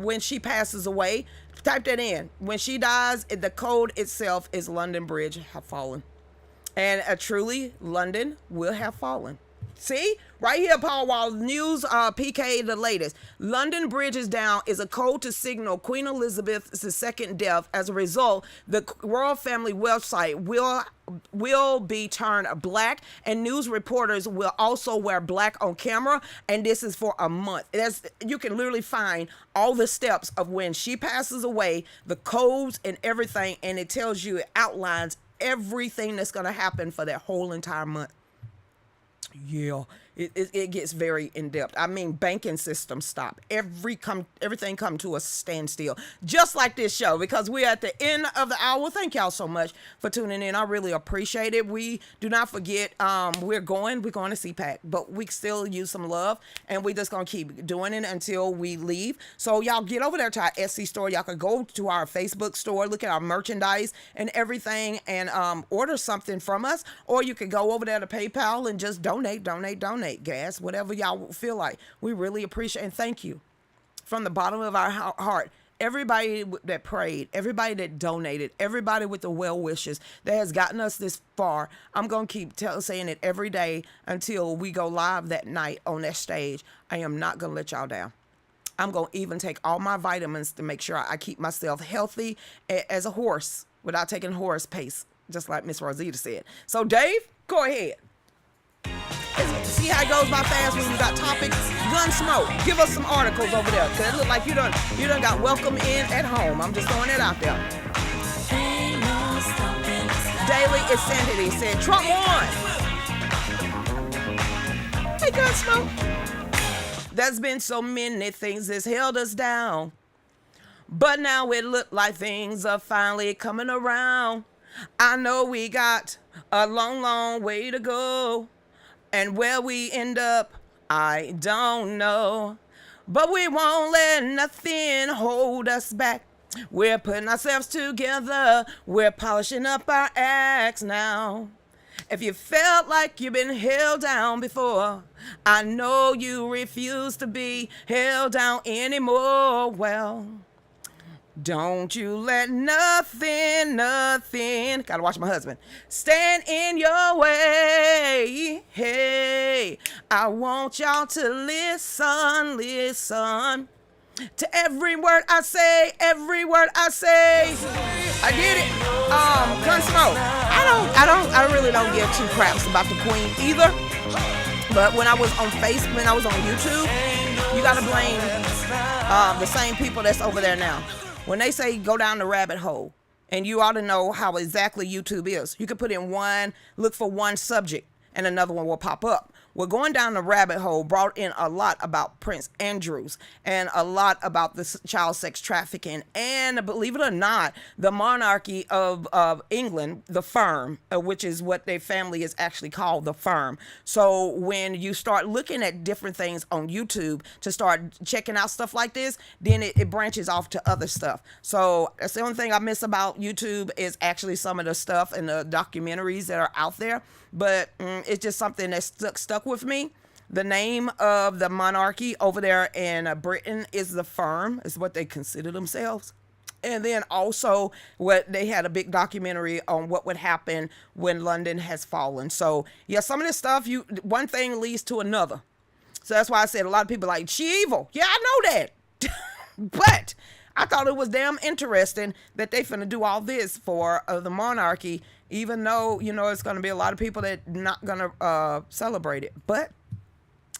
when she passes away. Type that in. When she dies, the code itself is London Bridge have fallen. And truly, London will have fallen. See? Right here, Paul Wall News, PK, the latest. London Bridge is down is a code to signal Queen Elizabeth's second death. As a result, the royal family website will be turned black, and news reporters will also wear black on camera, and this is for a month. You can literally find all the steps of when she passes away, the codes and everything, and it tells you, it outlines everything that's going to happen for that whole entire month. Yeah, it gets very in-depth. I mean, banking systems stop. Everything come to a standstill. Just like this show, because we're at the end of the hour. Thank y'all so much for tuning in. I really appreciate it. We do not forget, we're going to CPAC, but we still use some love, and we just going to keep doing it until we leave. So y'all get over there to our Etsy store. Y'all can go to our Facebook store, look at our merchandise and everything, and order something from us, or you can go over there to PayPal and just donate, gas, whatever y'all feel like. We really appreciate and thank you from the bottom of our heart. Everybody that prayed, everybody that donated, everybody with the well wishes that has gotten us this far. I'm going to keep saying it every day until we go live that night on that stage. I am not going to let y'all down. I'm going to even take all my vitamins to make sure I keep myself healthy as a horse without taking horse pace, just like Miss Rosita said. So Dave, go ahead. See how it goes by fast when you got topics? Gunsmoke. Give us some articles over there, because it look like you done got welcome in at home. I'm just throwing it out there. Daily Insanity said Trump won. Hey, Gunsmoke. There's been so many things that's held us down, but now it look like things are finally coming around. I know we got a long, long way to go. And where we end up, I don't know. But we won't let nothing hold us back. We're putting ourselves together. We're polishing up our acts now. If you felt like you've been held down before, I know you refuse to be held down anymore. Well, don't you let nothing, gotta watch my husband, stand in your way. Hey, I want y'all to listen to every word I say, I did it. Gunsmoke. I really don't give two craps about the queen either. But when I was on Facebook, when I was on YouTube, you gotta blame the same people that's over there now. When they say go down the rabbit hole, and you ought to know how exactly YouTube is. You can put in look for one subject, and another one will pop up. Well, going down the rabbit hole brought in a lot about Prince Andrews and a lot about the child sex trafficking and, believe it or not, the monarchy of England, the firm, which is what their family is actually called, the firm. So when you start looking at different things on YouTube to start checking out stuff like this, then it branches off to other stuff. So that's the only thing I miss about YouTube is actually some of the stuff and the documentaries that are out there. But it's just something that stuck with me. The name of the monarchy over there in Britain is the firm, is what they consider themselves. And then also what they had a big documentary on what would happen when London has fallen. So yeah, some of this stuff, one thing leads to another. So that's why I said a lot of people are like, she evil. Yeah, I know that. But I thought it was damn interesting that they finna do all this for the monarchy, even though, it's going to be a lot of people that not going to celebrate it. But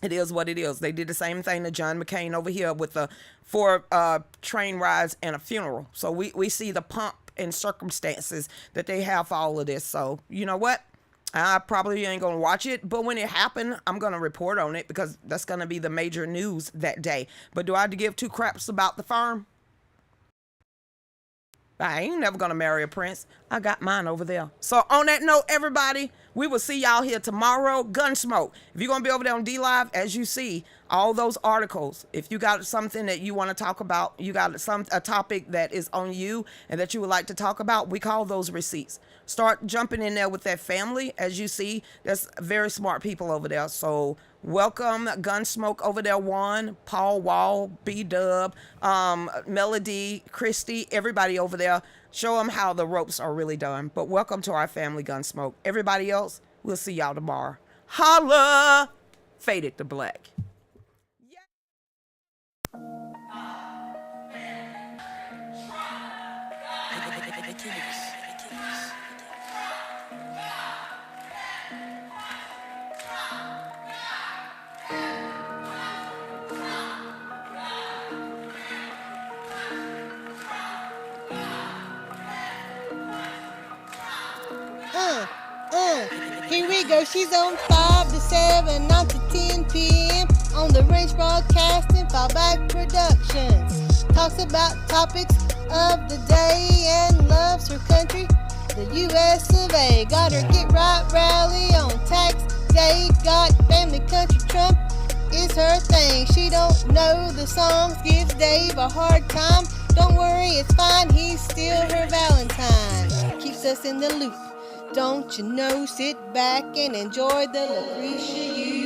it is what it is. They did the same thing to John McCain over here with the 4 train rides and a funeral. So we see the pomp and circumstances that they have for all of this. So you know what? I probably ain't going to watch it, but when it happened, I'm going to report on it because that's going to be the major news that day. But do I have to give 2 craps about the firm? I ain't never gonna marry a prince. I got mine over there. So on that note, everybody, we will see y'all here tomorrow. Gunsmoke. If you're gonna be over there on D-Live, as you see, all those articles. If you got something that you want to talk about, you got a topic that is on you and that you would like to talk about, we call those receipts. Start jumping in there with that family. As you see, there's very smart people over there. So welcome Gunsmoke over there, Juan, Paul Wall, B-Dub, Melody, Christy, everybody over there. Show them how the ropes are really done. But welcome to our family, Gunsmoke. Everybody else, we'll see y'all tomorrow. Holla! Faded to black. Here we go. She's on 5 to 7, 9 to 10 p.m. on the Range Broadcasting Fallback Productions. Talks about topics of the day and loves her country, the U.S. of A. Got her Get Right rally on tax day. Got family country Trump is her thing. She don't know the songs, gives Dave a hard time. Don't worry, it's fine, he's still her Valentine. Keeps us in the loop. Don't you know, sit back and enjoy the Lucretia Hughes